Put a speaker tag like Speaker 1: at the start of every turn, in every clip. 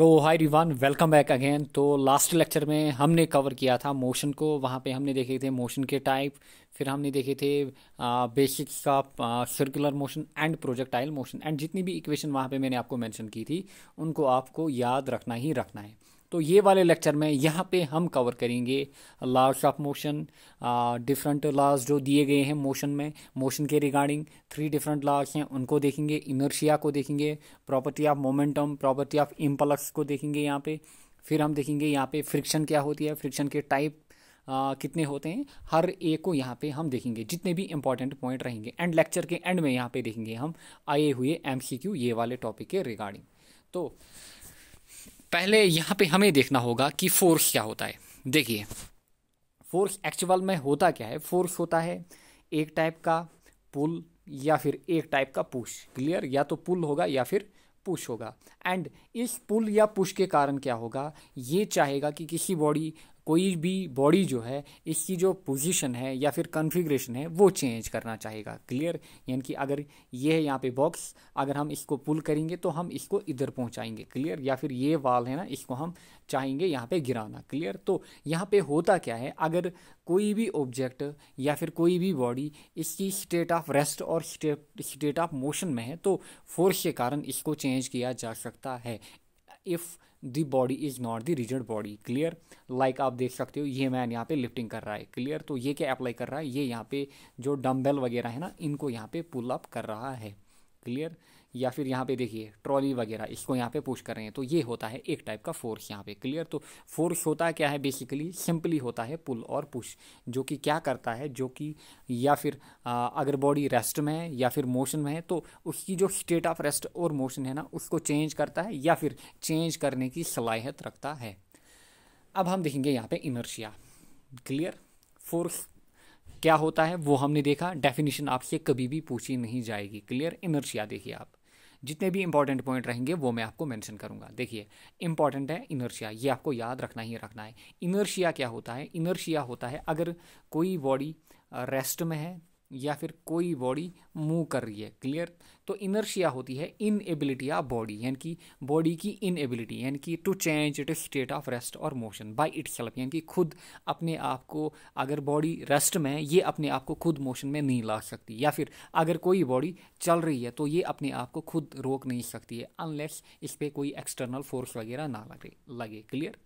Speaker 1: सो hi everyone, welcome back again. तो last lecture में हमने कवर किया था मोशन को। वहाँ पे हमने देखे थे मोशन के टाइप, फिर हमने देखे थे बेसिक्स का circular motion and projectile motion, and जितनी भी इक्वेशन वहाँ पे मैंने आपको मेंशन की थी उनको आपको याद रखना ही रखना है। तो ये वाले लेक्चर में यहाँ पे हम कवर करेंगे laws of motion, different laws जो दिए गए हैं मोशन में। मोशन के रिगार्डिंग 3 डिफरेंट लॉज हैं, उनको देखेंगे। इनर्शिया को देखेंगे, property of momentum, property of impulse को देखेंगे यहाँ पे। फिर हम देखेंगे यहाँ पे फ्रिक्शन क्या होती है, फ्रिक्शन के टाइप कितने होते हैं, हर एक को यहाँ पे हम देखेंगे, जितने भी इंपॉर्टेंट पॉइंट रहेंगे। एंड लेक्चर के एंड में यहाँ पे देखेंगे हम आए हुए MCQ ये वाले टॉपिक के रिगार्डिंग। तो पहले यहाँ पे हमें देखना होगा कि फोर्स क्या होता है। देखिए, फोर्स एक्चुअल में होता क्या है। फोर्स होता है एक टाइप का पुल या फिर एक टाइप का पुश। क्लियर? या तो पुल होगा या फिर पुश होगा। एंड इस पुल या पुश के कारण क्या होगा, ये चाहेगा कि किसी बॉडी, कोई भी बॉडी जो है, इसकी जो पोजीशन है या फिर कॉन्फ़िगरेशन है वो चेंज करना चाहेगा। क्लियर? यानी कि अगर ये है यहाँ पे बॉक्स, अगर हम इसको पुल करेंगे तो हम इसको इधर पहुँचाएंगे। क्लियर? या फिर ये वाल है ना, इसको हम चाहेंगे यहाँ पे गिराना। क्लियर? तो यहाँ पे होता क्या है, अगर कोई भी ऑब्जेक्ट या फिर कोई भी बॉडी इसकी स्टेट ऑफ रेस्ट और स्टेट ऑफ मोशन में है तो फोर्स के कारण इसको चेंज किया जा सकता है। If the body is not the rigid body. Clear? Like आप देख सकते हो, ये मैन यहाँ पे लिफ्टिंग कर रहा है। क्लियर? तो ये क्या अप्लाई कर रहा है, ये यहाँ पे जो डंबल वगैरह है ना, इनको यहाँ पे पुल अप कर रहा है। क्लियर? या फिर यहाँ पे देखिए ट्रॉली वगैरह, इसको यहाँ पे पुश कर रहे हैं, तो ये होता है एक टाइप का फोर्स यहाँ पे। क्लियर? तो फोर्स होता है क्या है, बेसिकली सिंपली होता है पुल और पुश, जो कि क्या करता है, जो कि या फिर अगर बॉडी रेस्ट में है या फिर मोशन में है तो उसकी जो स्टेट ऑफ रेस्ट और मोशन है ना, उसको चेंज करता है या फिर चेंज करने की सलाहियत रखता है। अब हम देखेंगे यहाँ पे इनर्शिया। क्लियर? फोर्स क्या होता है वो हमने देखा, डेफिनेशन आपसे कभी भी पूछी नहीं जाएगी। क्लियर? इनर्शिया देखिए, आप जितने भी इंपॉर्टेंट पॉइंट रहेंगे वो मैं आपको मेंशन करूंगा। देखिए, इंपॉर्टेंट है इनर्शिया, ये आपको याद रखना ही रखना है। इनर्शिया क्या होता है, इनर्शिया होता है अगर कोई बॉडी रेस्ट में है या फिर कोई बॉडी मूव कर रही है। क्लियर? तो इनर्शिया होती है इनएबिलिटी ऑफ बॉडी, यानी कि बॉडी की इनएबिलिटी, यानी कि to change it state of rest और मोशन बाय इटसेल्फ, यानी कि खुद अपने आप को, अगर बॉडी रेस्ट में है ये अपने आप को खुद मोशन में नहीं ला सकती, या फिर अगर कोई बॉडी चल रही है तो ये अपने आप को खुद रोक नहीं सकती है अनलेस इस पर कोई एक्सटर्नल फोर्स वगैरह ना लगे। क्लियर?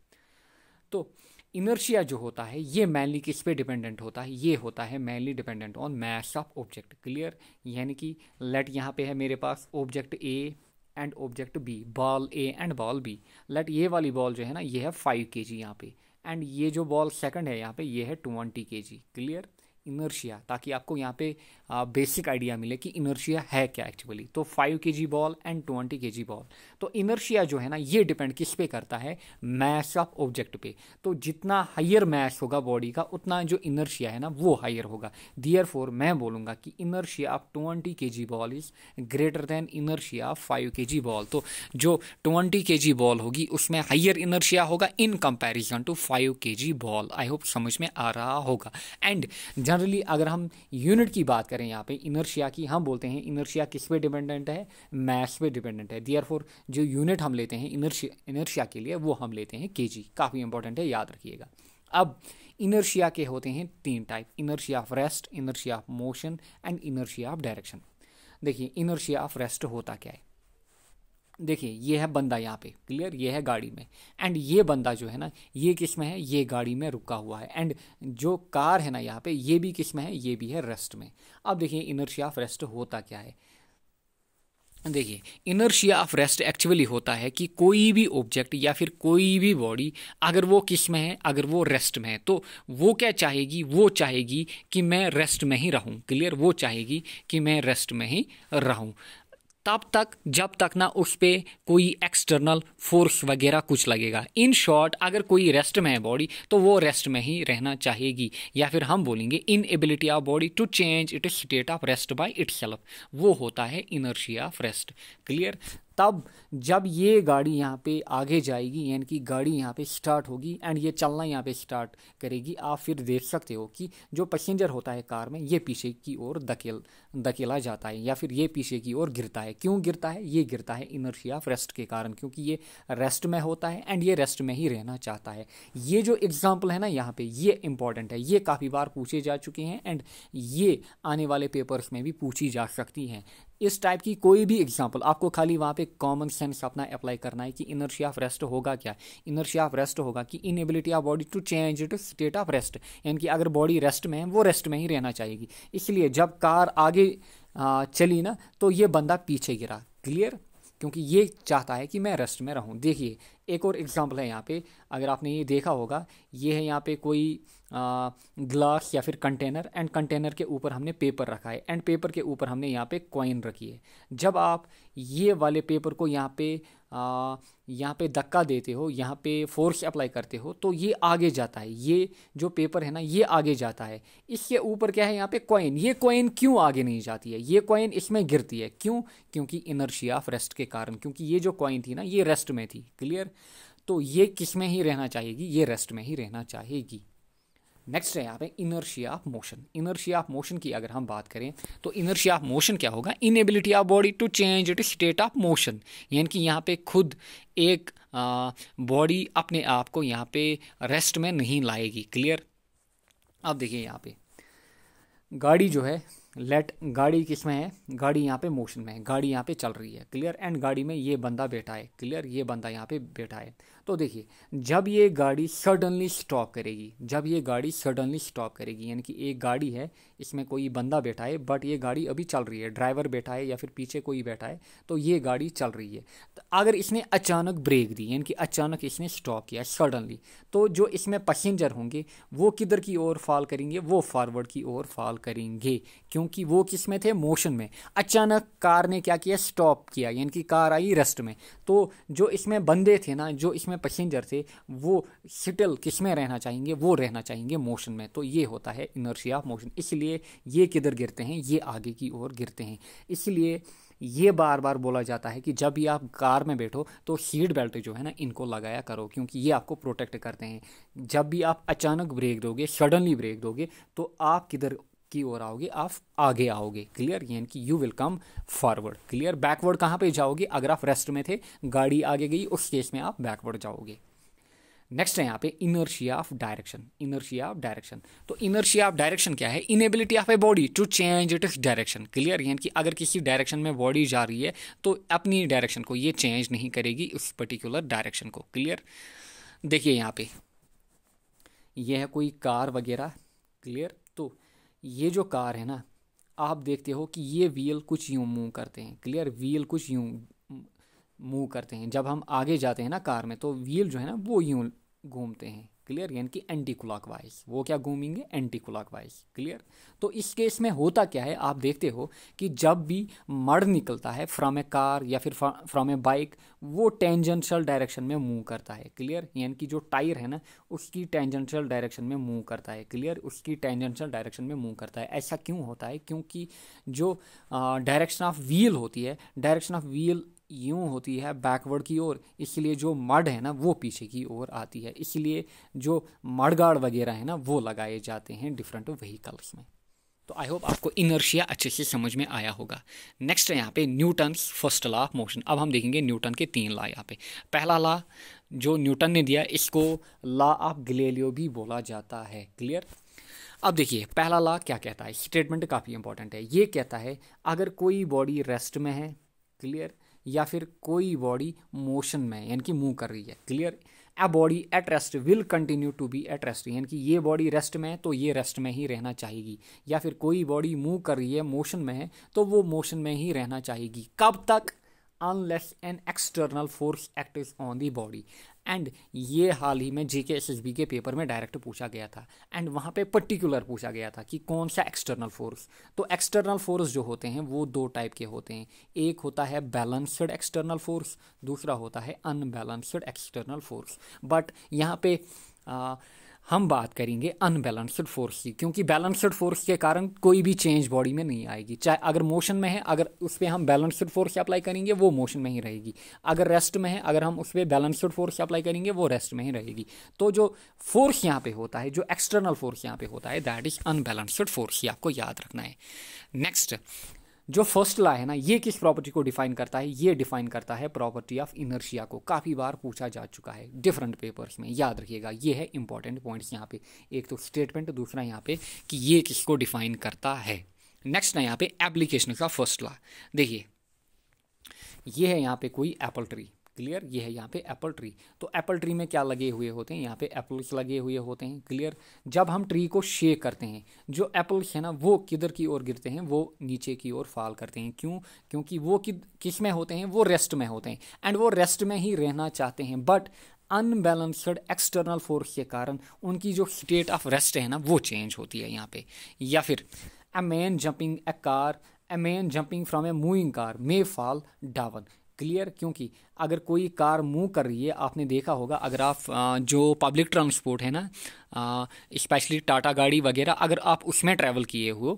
Speaker 1: तो इनर्शिया जो होता है ये मेनली किस पे डिपेंडेंट होता है, ये होता है mainly dependent on mass of object. Clear? यानी कि लेट यहाँ पे है मेरे पास object A and object B, ball A and ball B. Let ये वाली बॉल जो है ना, ये है 5 kg यहाँ पे, एंड ये जो बॉल सेकंड है यहाँ पे ये है 20 kg। क्लियर? इनर्शिया, ताकि आपको यहाँ पे बेसिक आइडिया मिले कि इनर्शिया है क्या एक्चुअली। तो 5 kg ball and 20 kg ball, तो इनर्शिया जो है ना ये डिपेंड किस पे करता है, मास ऑफ ऑब्जेक्ट पे। तो जितना हायर मास होगा बॉडी का उतना जो इनर्शिया है ना वो हायर होगा। देयरफॉर मैं बोलूँगा कि inertia of 20 kg ball is greater than inertia of 5 kg ball. तो जो 20 kg बॉल होगी उसमें हायर इनर्शिया होगा in comparison to 5 kg ball. I hope समझ में आ रहा होगा। एंड जनरली अगर हम यूनिट की बात करें यहाँ पे इनर्शिया की, हम बोलते हैं इनर्शिया किस पे डिपेंडेंट है, मास पे डिपेंडेंट है। देयरफॉर जो यूनिट हम लेते हैं इनर्शिया के लिए वो हम लेते हैं kg। काफ़ी इंपॉर्टेंट है, याद रखिएगा। अब इनर्शिया के होते हैं 3 type, inertia of rest, inertia of motion and inertia of direction. देखिए, इनर्शिया ऑफ रेस्ट होता क्या है। देखिए, ये है बंदा यहाँ पे। क्लियर? ये है गाड़ी में, एंड ये बंदा जो है ना ये किस में है, ये गाड़ी में रुका हुआ है। एंड जो कार है ना यहाँ पे ये भी किस में है, ये भी है रेस्ट में। अब देखिए इनर्शिया ऑफ रेस्ट होता क्या है। देखिए, इनर्शिया ऑफ रेस्ट एक्चुअली होता है कि कोई भी ऑब्जेक्ट या फिर कोई भी बॉडी अगर वो किस में है, अगर वो रेस्ट में है तो वो क्या चाहेगी, वो चाहेगी कि मैं रेस्ट में ही रहूं। क्लियर? वो चाहेगी कि मैं रेस्ट में ही रहूं तब तक जब तक ना उस पर कोई एक्सटर्नल फोर्स वगैरह कुछ लगेगा। इन शॉर्ट, अगर कोई रेस्ट में है बॉडी तो वो रेस्ट में ही रहना चाहेगी, या फिर हम बोलेंगे inability of body to change it state of rest by itself, वो होता है इनर्शिया ऑफ रेस्ट। क्लियर? तब जब ये गाड़ी यहाँ पे आगे जाएगी, यानी कि गाड़ी यहाँ पे स्टार्ट होगी एंड ये चलना यहाँ पे स्टार्ट करेगी, आप फिर देख सकते हो कि जो पैसेंजर होता है कार में ये पीछे की ओर धकेला जाता है या फिर ये पीछे की ओर गिरता है। क्यों गिरता है? ये गिरता है इनर्शिया ऑफ रेस्ट के कारण, क्योंकि ये रेस्ट में होता है एंड ये रेस्ट में ही रहना चाहता है। ये जो एग्जाम्पल है ना यहाँ पे, ये इंपॉर्टेंट है, ये काफ़ी बार पूछे जा चुके हैं एंड ये आने वाले पेपर्स में भी पूछी जा सकती हैं। इस टाइप की कोई भी एग्जांपल आपको खाली वहाँ पे कॉमन सेंस अपना अप्लाई करना है कि इनर्शिया ऑफ रेस्ट होगा क्या। इनर्शिया ऑफ रेस्ट होगा कि inability of body to change to state of rest, यानी कि अगर बॉडी रेस्ट में है वो रेस्ट में ही रहना चाहेगी। इसलिए जब कार आगे चली ना तो ये बंदा पीछे गिरा, क्लियर, क्योंकि ये चाहता है कि मैं रेस्ट में रहूं। देखिए एक और एग्जांपल है यहाँ पे, अगर आपने ये देखा होगा, ये है यहाँ पे कोई ग्लास या फिर कंटेनर एंड कंटेनर के ऊपर हमने पेपर रखा है एंड पेपर के ऊपर हमने यहाँ पे कॉइन रखी है। जब आप ये वाले पेपर को यहाँ पे धक्का देते हो, यहाँ पे फोर्स अप्लाई करते हो, तो ये आगे जाता है। ये जो पेपर है ना ये आगे जाता है। इसके ऊपर क्या है यहाँ पे कॉइन। ये कॉइन क्यों आगे नहीं जाती है? ये कॉइन इसमें गिरती है, क्यों? क्योंकि इनर्शिया ऑफ रेस्ट के कारण, क्योंकि ये जो कॉइन थी ना ये रेस्ट में थी, क्लियर। तो ये किस में ही रहना चाहेगी? ये रेस्ट में ही रहना चाहेगी। नेक्स्ट है यहाँ पे inertia of motion. Inertia of motion की अगर हम बात करें तो इनर्शिया ऑफ मोशन क्या होगा? Inability of body to change it state of motion, यानी कि यहाँ पे खुद एक बॉडी अपने आप को यहाँ पे रेस्ट में नहीं लाएगी, क्लियर। अब देखिए यहाँ पे गाड़ी जो है, गाड़ी किस में है? गाड़ी यहाँ पे मोशन में है, गाड़ी यहाँ पे चल रही है, क्लियर, एंड गाड़ी में ये बंदा बैठा है, क्लियर, ये बंदा यहाँ पे बैठा है। तो देखिए जब ये गाड़ी सडनली स्टॉप करेगी, जब ये गाड़ी सडनली स्टॉप करेगी, यानी कि एक गाड़ी है, इसमें कोई बंदा बैठा है बट ये गाड़ी अभी चल रही है, ड्राइवर बैठा है या फिर पीछे कोई बैठा है, तो ये गाड़ी चल रही है। तो अगर इसने अचानक ब्रेक दी, यानी कि अचानक इसने स्टॉप किया सडनली, तो जो इसमें पैसेंजर होंगे वो किधर की ओर फॉल करेंगे? वो फॉरवर्ड की ओर फॉल करेंगे, क्योंकि वो किस में थे? मोशन में। अचानक कार ने क्या किया? स्टॉप किया, यानी कि कार आई रेस्ट में। तो जो इसमें बंदे थे ना, जो इसमें पैसेंजर थे, वो स्टिल किस में रहना चाहेंगे? वो रहना चाहेंगे मोशन में। तो ये होता है इनर्शिया ऑफ मोशन। इसलिए ये किधर गिरते हैं? ये आगे की ओर गिरते हैं। इसलिए ये बार बार बोला जाता है कि जब भी आप कार में बैठो तो सीट बेल्ट जो है ना इनको लगाया करो, क्योंकि ये आपको प्रोटेक्ट करते हैं। जब भी आप अचानक ब्रेक दोगे, सडनली ब्रेक दोगे, तो आप किधर की ओर आओगे? आप आगे आओगे, क्लियर, यानी कि you will come forward, clear. Backward कहाँ पे जाओगे? अगर आप रेस्ट में थे, गाड़ी आगे गई, उस केस में आप बैकवर्ड जाओगे। नेक्स्ट है यहाँ पे inertia of direction. Inertia of direction, तो इनर्शिया ऑफ डायरेक्शन क्या है? Inability of a body to change its direction, clear, यानी कि अगर किसी डायरेक्शन में बॉडी जा रही है तो अपनी डायरेक्शन को ये चेंज नहीं करेगी, उस पर्टिकुलर डायरेक्शन को, क्लियर। देखिए यहाँ पे ये है कोई कार वगैरह, क्लियर। तो ये जो कार है ना, आप देखते हो कि ये व्हील कुछ यूं मूव करते हैं, क्लियर, व्हील कुछ यूं मूव करते हैं। जब हम आगे जाते हैं ना कार में, तो व्हील जो है ना वो यूं घूमते हैं, क्लियर, यानी कि एंटी क्लॉकवाइज। वो क्या घूमेंगे? Anti clockwise, clear. तो इस केस में होता क्या है? आप देखते हो कि जब भी मड निकलता है फ्रॉम ए कार या फिर फ्रॉम ए बाइक, वो टेंजेंशियल डायरेक्शन में मूव करता है, क्लियर, यानी कि जो टायर है ना उसकी टेंजेंशियल डायरेक्शन में मूव करता है, क्लियर, उसकी टेंजेंशियल डायरेक्शन में मूव करता है। ऐसा क्यों होता है? क्योंकि जो डायरेक्शन ऑफ व्हील होती है, डायरेक्शन ऑफ व्हील यूं होती है बैकवर्ड की ओर, इसलिए जो मड है ना वो पीछे की ओर आती है। इसलिए जो मड गार्ड वगैरह है ना वो लगाए जाते हैं डिफरेंट व्हीकल्स में। तो आई होप आपको इनर्शिया अच्छे से समझ में आया होगा। नेक्स्ट है यहाँ पे Newton's first law of motion. अब हम देखेंगे न्यूटन के 3 लॉ। यहाँ पे पहला लॉ जो न्यूटन ने दिया, इसको लॉ ऑफ गैलीलियो भी बोला जाता है, क्लियर। अब देखिए पहला लॉ क्या कहता है, स्टेटमेंट काफ़ी इंपॉर्टेंट है। ये कहता है अगर कोई बॉडी रेस्ट में है, क्लियर, या फिर कोई बॉडी मोशन में यानी कि मूव कर रही है, clear, a body at rest will continue to be at rest, यानी कि ये बॉडी रेस्ट में है तो ये रेस्ट में ही रहना चाहेगी। या फिर कोई बॉडी मूव कर रही है, मोशन में है, तो वो मोशन में ही रहना चाहेगी। कब तक? Unless an external force acts on the body. And ये हाल ही में जेके एसएसबी के पेपर में डायरेक्ट पूछा गया था, एंड वहाँ पे पर्टिकुलर पूछा गया था कि कौन सा एक्सटर्नल फोर्स। तो एक्सटर्नल फोर्स जो होते हैं वो 2 टाइप के होते हैं। एक होता है बैलेंस्ड एक्सटर्नल फोर्स, दूसरा होता है अनबैलेंस्ड एक्सटर्नल फोर्स। बट यहाँ पे हम बात करेंगे अनबैलेंस्ड फोर्स की, क्योंकि बैलेंस्ड फोर्स के कारण कोई भी चेंज बॉडी में नहीं आएगी। चाहे अगर मोशन में है, अगर उस पर हम बैलेंस्ड फोर्स अप्लाई करेंगे वो मोशन में ही रहेगी। अगर रेस्ट में है, अगर हम उस पर बैलेंस्ड फोर्स अप्लाई करेंगे वो रेस्ट में ही रहेगी। तो जो फोर्स यहाँ पे होता है, जो एक्सटर्नल फोर्स यहाँ पे होता है, दैट इज अनबैलेंस्ड फोर्स। ये आपको याद रखना है। नेक्स्ट, जो फर्स्ट लॉ है ना, ये किस प्रॉपर्टी को डिफाइन करता है? ये डिफाइन करता है प्रॉपर्टी ऑफ इनर्शिया को। काफ़ी बार पूछा जा चुका है डिफरेंट पेपर्स में, याद रखिएगा। ये है इंपॉर्टेंट पॉइंट्स यहाँ पे, एक तो स्टेटमेंट, दूसरा यहाँ पे कि ये किसको डिफाइन करता है। नेक्स्ट ना यहाँ पे एप्लीकेशन का फर्स्ट लॉ देखिए, ये है यहाँ पे कोई एप्पल ट्री, क्लियर। ये है यहाँ पे एप्पल ट्री। तो एप्पल ट्री में क्या लगे हुए होते हैं? यहाँ पे एप्पल्स लगे हुए होते हैं, क्लियर। जब हम ट्री को शेक करते हैं, जो एप्पल्स है ना वो किधर की ओर गिरते हैं? वो नीचे की ओर फॉल करते हैं। क्यों? क्योंकि वो किस में होते हैं? वो रेस्ट में होते हैं, एंड वो रेस्ट में ही रहना चाहते हैं। बट अनबैलेंस्ड एक्सटर्नल फोर्स के कारण उनकी जो स्टेट ऑफ रेस्ट है ना वो चेंज होती है यहाँ पे। या फिर a man jumping a car, a man jumping from a moving car may fall down, clear. क्योंकि अगर कोई कार मूव कर रही है, आपने देखा होगा, अगर आप जो पब्लिक ट्रांसपोर्ट है ना, स्पेशली टाटा गाड़ी वगैरह, अगर आप उसमें ट्रैवल किए हो,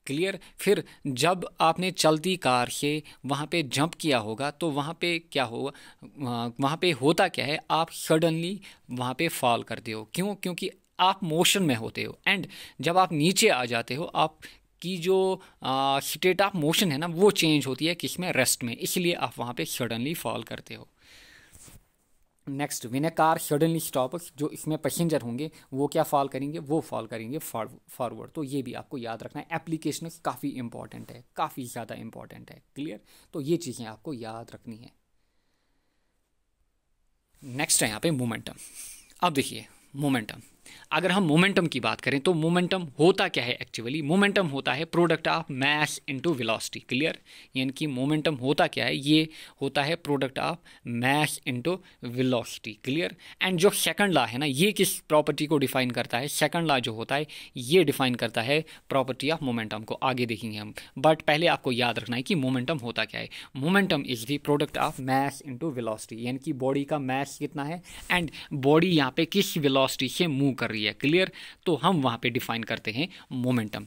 Speaker 1: क्लियर, फिर जब आपने चलती कार से वहाँ पे जंप किया होगा तो वहाँ पे क्या होगा? वहाँ पे होता क्या है? आप सडनली वहाँ पे फॉल करते हो। क्यों? क्योंकि आप मोशन में होते हो, एंड जब आप नीचे आ जाते हो, आप की जो स्टेट ऑफ मोशन है ना वो चेंज होती है किसमें? रेस्ट में। इसलिए आप वहाँ पे सडनली फॉल करते हो। Next, when a car suddenly stops, जो इसमें पैसेंजर होंगे वो क्या फॉल करेंगे? वो फॉल करेंगे फॉरवर्ड। तो ये भी आपको याद रखना है। एप्लीकेशन काफ़ी इंपॉर्टेंट है, काफ़ी ज़्यादा इंपॉर्टेंट है, क्लियर। तो ये चीज़ें आपको याद रखनी है। नेक्स्ट है यहाँ पे मोमेंटम। अब देखिए मोमेंटम, अगर हम मोमेंटम की बात करें तो मोमेंटम होता क्या है? एक्चुअली मोमेंटम होता है product of mass into velocity, clear. यानी कि मोमेंटम होता क्या है? ये होता है product of mass into velocity, clear. And जो सेकंड लॉ है ना, ये किस प्रॉपर्टी को डिफाइन करता है? सेकंड लॉ जो होता है ये डिफाइन करता है प्रॉपर्टी ऑफ मोमेंटम को। आगे देखेंगे हम, बट पहले आपको याद रखना है कि मोमेंटम होता क्या है। Momentum is the product of mass into velocity, यानी कि बॉडी का मास कितना है एंड बॉडी यहाँ पे किस वेलोसिटी से मूव कर रही है, क्लियर। तो हम वहां पे डिफाइन करते हैं मोमेंटम।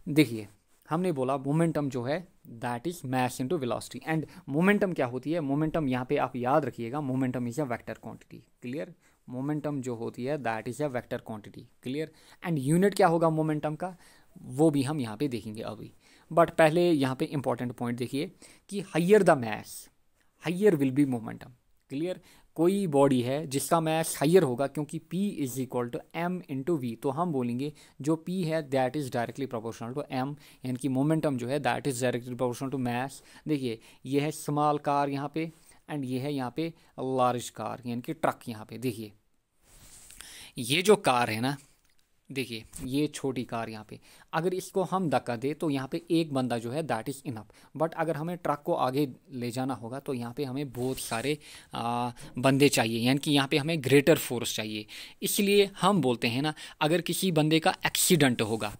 Speaker 1: देखिए, हमने बोला मोमेंटम जो है that is mass into velocity, and momentum क्या होती है? मोमेंटम यहाँ पे आप याद रखिएगा, momentum is a vector quantity, clear. Momentum जो होती है that is a vector quantity, clear. And unit क्या होगा मोमेंटम का, वो भी हम यहाँ पे देखेंगे अभी। बट पहले यहाँ पे इंपॉर्टेंट पॉइंट देखिए कि higher the mass higher will be momentum, clear. कोई बॉडी है जिसका मास हाइयर होगा, क्योंकि P is equal to m into we, तो हम बोलेंगे जो P है that is directly proportional to m, यानी कि मोमेंटम जो है that is directly proportional to mass. देखिए, ये है स्मॉल कार यहाँ पे, एंड ये है यहाँ पे लार्ज कार, यानी कि ट्रक। यहाँ पे देखिए, ये जो कार है ना, देखिए ये छोटी कार यहाँ पे, अगर इसको हम धक्का दे तो यहाँ पे एक बंदा जो है दैट इज़ इनफ। बट अगर हमें ट्रक को आगे ले जाना होगा तो यहाँ पे हमें बहुत सारे बंदे चाहिए, यानी कि यहाँ पे हमें ग्रेटर फोर्स चाहिए। इसलिए हम बोलते हैं ना, अगर किसी बंदे का एक्सीडेंट होगा,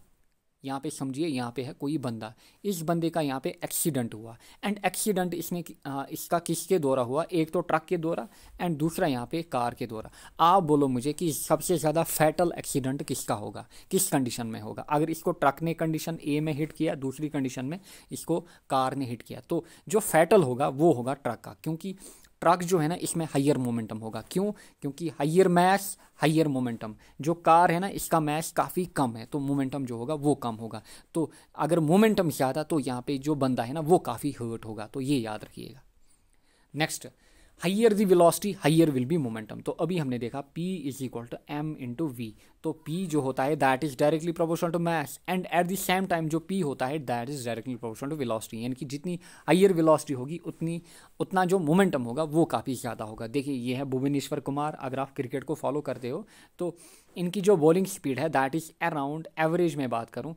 Speaker 1: यहाँ पे समझिए, यहाँ पे है कोई बंदा, इस बंदे का यहाँ पे एक्सीडेंट हुआ, एंड एक्सीडेंट इसका किसके द्वारा हुआ? एक तो ट्रक के द्वारा, एंड दूसरा यहाँ पे कार के द्वारा। आप बोलो मुझे कि सबसे ज़्यादा फैटल एक्सीडेंट किसका होगा, किस कंडीशन में होगा? अगर इसको ट्रक ने कंडीशन ए में हिट किया, दूसरी कंडीशन में इसको कार ने हिट किया, तो जो फैटल होगा वो होगा ट्रक का, क्योंकि ट्रक जो है ना इसमें हाइयर मोमेंटम होगा। क्यों? क्योंकि हाइयर मास हाइयर मोमेंटम। जो कार है ना इसका मास काफ़ी कम है, तो मोमेंटम जो होगा वो कम होगा। तो अगर मोमेंटम ज़्यादा तो यहाँ पे जो बंदा है ना वो काफ़ी हर्ट होगा, तो ये याद रखिएगा। Next, higher the velocity higher will be momentum. तो अभी हमने देखा P is equal to m into we, तो P जो होता है that is directly proportional to mass, and at the same time जो P होता है that is directly proportional to velocity, यानी कि जितनी हाइयर वेलोसिटी होगी उतना जो मोमेंटम होगा वो काफ़ी ज़्यादा होगा। देखिए, ये है भुवनेश्वर कुमार, अगर आप क्रिकेट को फॉलो करते हो तो इनकी जो बॉलिंग स्पीड है दैट इज़ अराउंड, एवरेज में बात करूँ,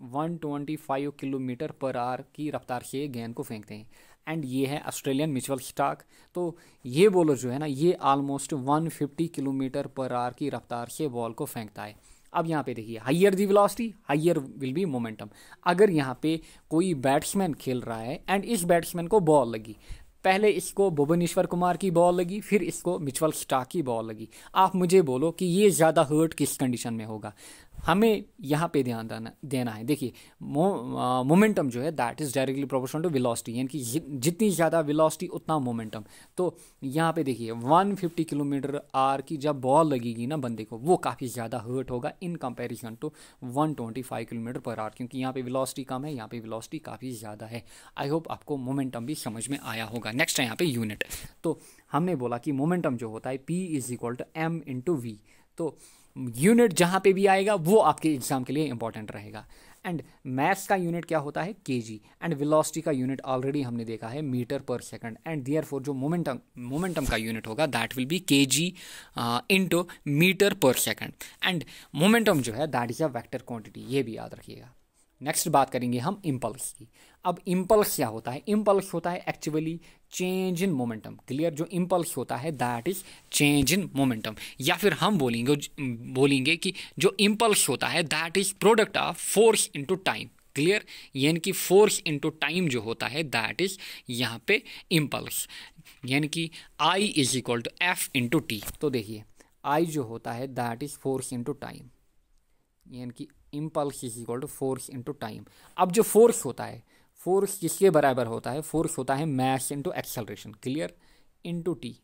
Speaker 1: 125 किलोमीटर पर आवर की रफ्तार से गेंद को फेंकते हैं। एंड ये है ऑस्ट्रेलियन मिचेल स्टार्क, तो ये बॉलर जो है ना ये ऑलमोस्ट 150 किलोमीटर पर आवर की रफ्तार से बॉल को फेंकता है। अब यहाँ पे देखिए, higher the velocity higher will be momentum. अगर यहाँ पे कोई बैट्समैन खेल रहा है एंड इस बैट्समैन को बॉल लगी, पहले इसको भुवनेश्वर कुमार की बॉल लगी, फिर इसको मिचेल स्टार्क की बॉल लगी। आप मुझे बोलो कि ये ज़्यादा हर्ट किस कंडीशन में होगा। हमें यहाँ पे ध्यान देना है। देखिए मोमेंटम जो है that is directly proportional to velocity, यानी कि जितनी ज़्यादा वेलोसिटी उतना मोमेंटम। तो यहाँ पे देखिए 150 किलोमीटर आर की जब बॉल लगेगी ना बंदे को, वो काफ़ी ज़्यादा हर्ट होगा in comparison to 125 kilometre per hour, क्योंकि यहाँ पे वेलोसिटी कम है, यहाँ पे वेलोसिटी काफ़ी ज़्यादा है। आई होप आपको मोमेंटम भी समझ में आया होगा। नेक्स्ट है यहाँ पे यूनिट। तो हमने बोला कि मोमेंटम जो होता है P is equal to M into we. तो यूनिट जहाँ पे भी आएगा वो आपके एग्जाम के लिए इंपॉर्टेंट रहेगा। एंड मैथ्स का यूनिट क्या होता है केजी, एंड वेलोसिटी का यूनिट ऑलरेडी हमने देखा है metre per second. And therefore जो मोमेंटम का यूनिट होगा that will be KG into metre per second. And momentum जो है that is a vector quantity, ये भी याद रखिएगा। नेक्स्ट बात करेंगे हम इम्पल्स की। अब इम्पल्स क्या होता है? इम्पल्स होता है actually change in momentum. Clear? जो इम्पल्स होता है that is change in momentum, या फिर हम बोलेंगे कि जो इम्पल्स होता है that is product of force into time. Clear? यानी कि फोर्स इनटू टाइम जो होता है दैट इज यहाँ पे इम्पल्स, यानी कि I is equal to F into T. तो देखिए आई जो होता है that is force into time, यानी कि impulse is equal to force into time. अब जो फोर्स होता है, फोर्स किसके बराबर होता है? फोर्स होता है mass into acceleration. Clear? Into T,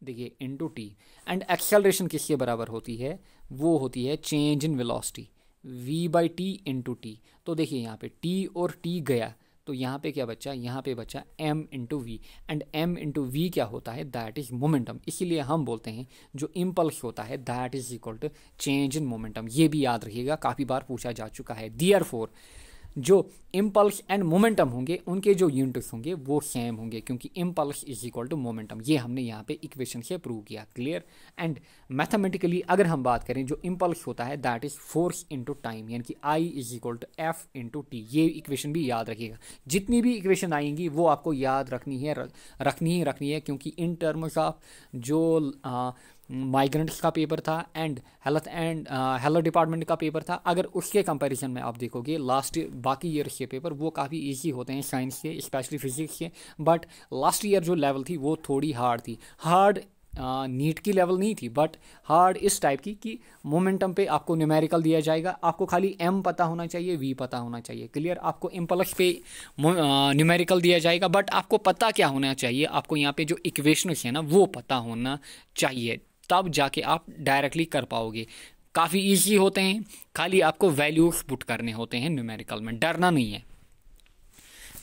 Speaker 1: देखिए इनटू टी। एंड एक्सेलरेशन किसके बराबर होती है? वो होती है change in velocity, v by T into T. तो देखिए यहाँ पे t और t गया, तो यहाँ पे क्या बचा? यहाँ पे बचा m into V. And m into V क्या होता है? That is momentum. इसीलिए हम बोलते हैं जो इम्पल्स होता है that is equal to change in momentum. ये भी याद रखिएगा, काफ़ी बार पूछा जा चुका है। देयरफॉर जो इम्पल्स एंड मोमेंटम होंगे उनके जो यूनिट्स होंगे वो सेम होंगे, क्योंकि impulse is equal to momentum. ये हमने यहाँ पे इक्वेशन से प्रूव किया। क्लियर? एंड मैथमेटिकली अगर हम बात करें, जो इम्पल्स होता है that is force into time, यानी कि I is equal to F into T. ये इक्वेशन भी याद रखिएगा। जितनी भी इक्वेशन आएंगी वो आपको याद रखनी है, क्योंकि इन टर्म्स ऑफ जो माइग्रेंट्स का पेपर था एंड हेल्थ डिपार्टमेंट का पेपर था, अगर उसके कंपैरिजन में आप देखोगे लास्ट बाकी ईयर्स के पेपर वो काफ़ी इजी होते हैं साइंस के, स्पेशली फिजिक्स के। बट लास्ट ईयर जो लेवल थी वो थोड़ी हार्ड थी। हार्ड नीट की लेवल नहीं थी, बट हार्ड इस टाइप की कि मोमेंटम पे आपको न्यूमेरिकल दिया जाएगा, आपको खाली एम पता होना चाहिए, वी पता होना चाहिए। क्लियर? आपको इम्पल्स पे न्यूमेरिकल दिया जाएगा, बट आपको पता क्या होना चाहिए? आपको यहाँ पे जो इक्वेशंस है ना वो पता होना चाहिए, तब जाके आप डायरेक्टली कर पाओगे। काफ़ी इजी होते हैं, खाली आपको वैल्यूज पुट करने होते हैं न्यूमेरिकल में, डरना नहीं है।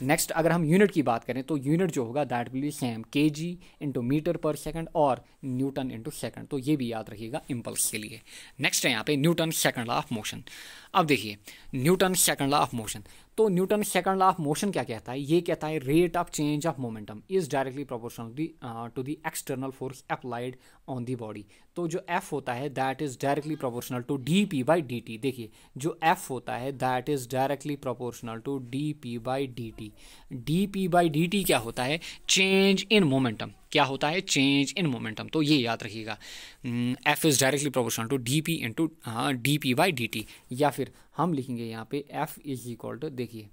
Speaker 1: नेक्स्ट अगर हम यूनिट की बात करें तो यूनिट जो होगा that will be same KG into metre per second और न्यूटन इंटू सेकंड। तो ये भी याद रखिएगा इम्पल्स के लिए। नेक्स्ट है यहाँ पे Newton second law of motion. अब देखिए Newton second law of motion. तो Newton second law of motion क्या कहता है? ये कहता है rate of change of momentum is directly proportional to the external force applied on the body. तो जो F होता है that is directly proportional to D P by D T. देखिए जो F होता है that is directly proportional to D P by D T. D P by D T क्या होता है? Change in momentum. क्या होता है? Change in momentum. तो ये याद रखिएगा, F is directly proportional to D P into D P by D T. या फिर हम लिखेंगे यहाँ पे F इज इक्वल टू, देखिए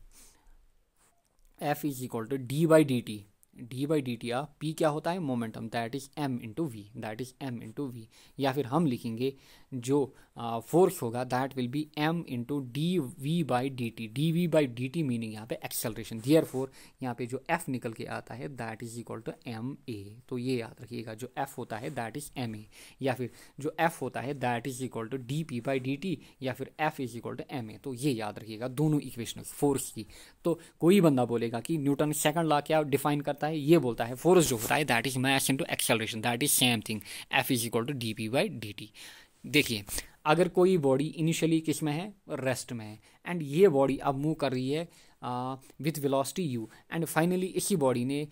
Speaker 1: F is equal to D by D T. D by D T P क्या होता है? Momentum, that is M into we, that is M into V. या फिर हम लिखेंगे जो फोर्स होगा that will be M into D V by D T. D V by D T meaning यहाँ पे एक्सेलरेशन। देयरफॉर यहाँ पे जो एफ निकल के आता है that is equal to M A. तो ये याद रखिएगा, जो एफ होता है दैट इज एम ए, या फिर जो एफ होता है that is equal to D P by D T, या फिर F is equal to M A. तो ये याद रखिएगा दोनों इक्वेशन फोर्स की। तो कोई बंदा बोलेगा कि न्यूटन सेकंड लॉ क्या डिफाइन करता है? ये बोलता है फोर्स जो होता है that is mass into acceleration, that is same thing, F is equal to D P by D T. देखिए अगर कोई बॉडी इनिशियली किस में है? रेस्ट में है, एंड ये बॉडी अब मूव कर रही है with velocity u, and finally इसी बॉडी ने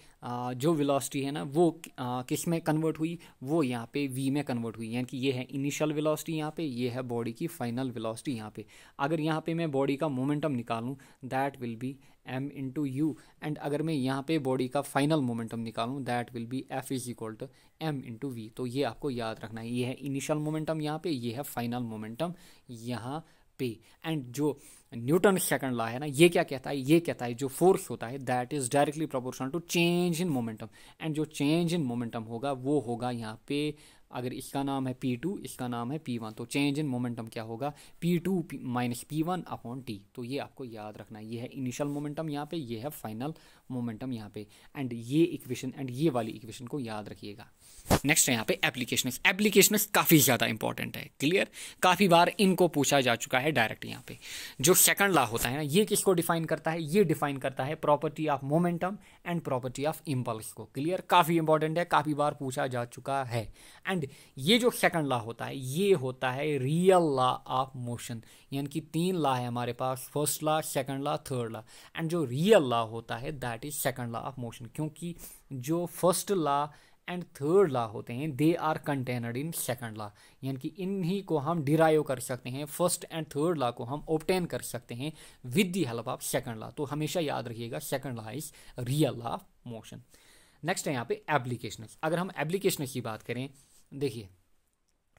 Speaker 1: जो वेलोसिटी है ना वो किस में कन्वर्ट हुई? वो यहाँ पे v में कन्वर्ट हुई। यानी कि ये है इनिशियल वेलोसिटी यहाँ पे, ये है बॉडी की फाइनल वेलोसिटी यहाँ पे। अगर यहाँ पे मैं बॉडी का मोमेंटम निकालूँ that will be m into U, and अगर मैं यहाँ पे बॉडी का फाइनल मोमेंटम निकालूँ that will be f is equal to m into we. तो ये आपको याद रखना है, ये है इनिशियल मोमेंटम यहाँ पे, ये है फाइनल मोमेंटम यहाँ पे। एंड जो न्यूटन सेकंड लॉ है ना, ये क्या कहता है, ये कहता है जो फोर्स होता है that is directly proportional to change in momentum. And जो चेंज इन मोमेंटम होगा वो होगा यहाँ पे, अगर इसका नाम है P2, इसका नाम है P1, तो चेंज इन मोमेंटम क्या होगा, P2 minus P1 upon T। तो ये आपको याद रखना है, ये है इनिशियल मोमेंटम यहाँ पे, ये है फाइनल मोमेंटम यहाँ पे। एंड ये इक्वेशन एंड ये वाली इक्वेशन को याद रखिएगा। नेक्स्ट है यहाँ पे एप्लीकेशंस। एप्लीकेशंस काफ़ी ज़्यादा इंपॉर्टेंट है, क्लियर, काफ़ी बार इनको पूछा जा चुका है डायरेक्ट यहाँ पे। जो सेकंड लॉ होता है ना, ये किसको डिफाइन करता है, ये डिफाइन करता है property of momentum and property of impulse को, क्लियर, काफ़ी इंपॉर्टेंट है, काफ़ी बार पूछा जा चुका है। एंड ये जो सेकंड लॉ होता है ये होता है रियल लॉ ऑफ मोशन, यानी कि 3 लॉ है हमारे पास, first law, second law, third law. And जो रियल लॉ होता है that is second law of motion, क्योंकि जो first law and third law होते हैं they are contained in second law, यानी कि इन्हीं को हम डिराइव कर सकते हैं, फर्स्ट एंड थर्ड लॉ को हम ऑब्टेन कर सकते हैं with the help of second law. तो हमेशा याद रखिएगा second law is real law of motion. Next है यहाँ पे एप्लीकेशंस। अगर हम एप्लीकेशंस की बात करें, देखिए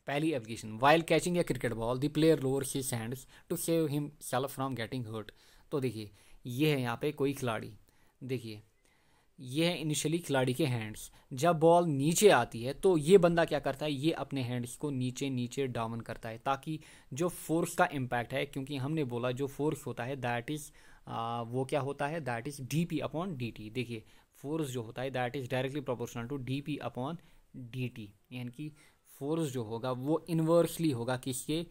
Speaker 1: पहली application, while catching a cricket ball the player lowers his hands to save himself from getting hurt. तो देखिए ये है यहाँ पे कोई खिलाड़ी, देखिए ये है इनिशियली खिलाड़ी के हैंड्स, जब बॉल नीचे आती है तो ये बंदा क्या करता है, ये अपने हैंड्स को नीचे नीचे डाउन करता है ताकि जो फोर्स का इम्पैक्ट है, क्योंकि हमने बोला जो फोर्स होता है दैट इज वो क्या होता है, that is dp upon dt। देखिए फोर्स जो होता है that is directly proportional to dp upon dt, यानी कि फोर्स जो होगा वो इन्वर्सली होगा किसके,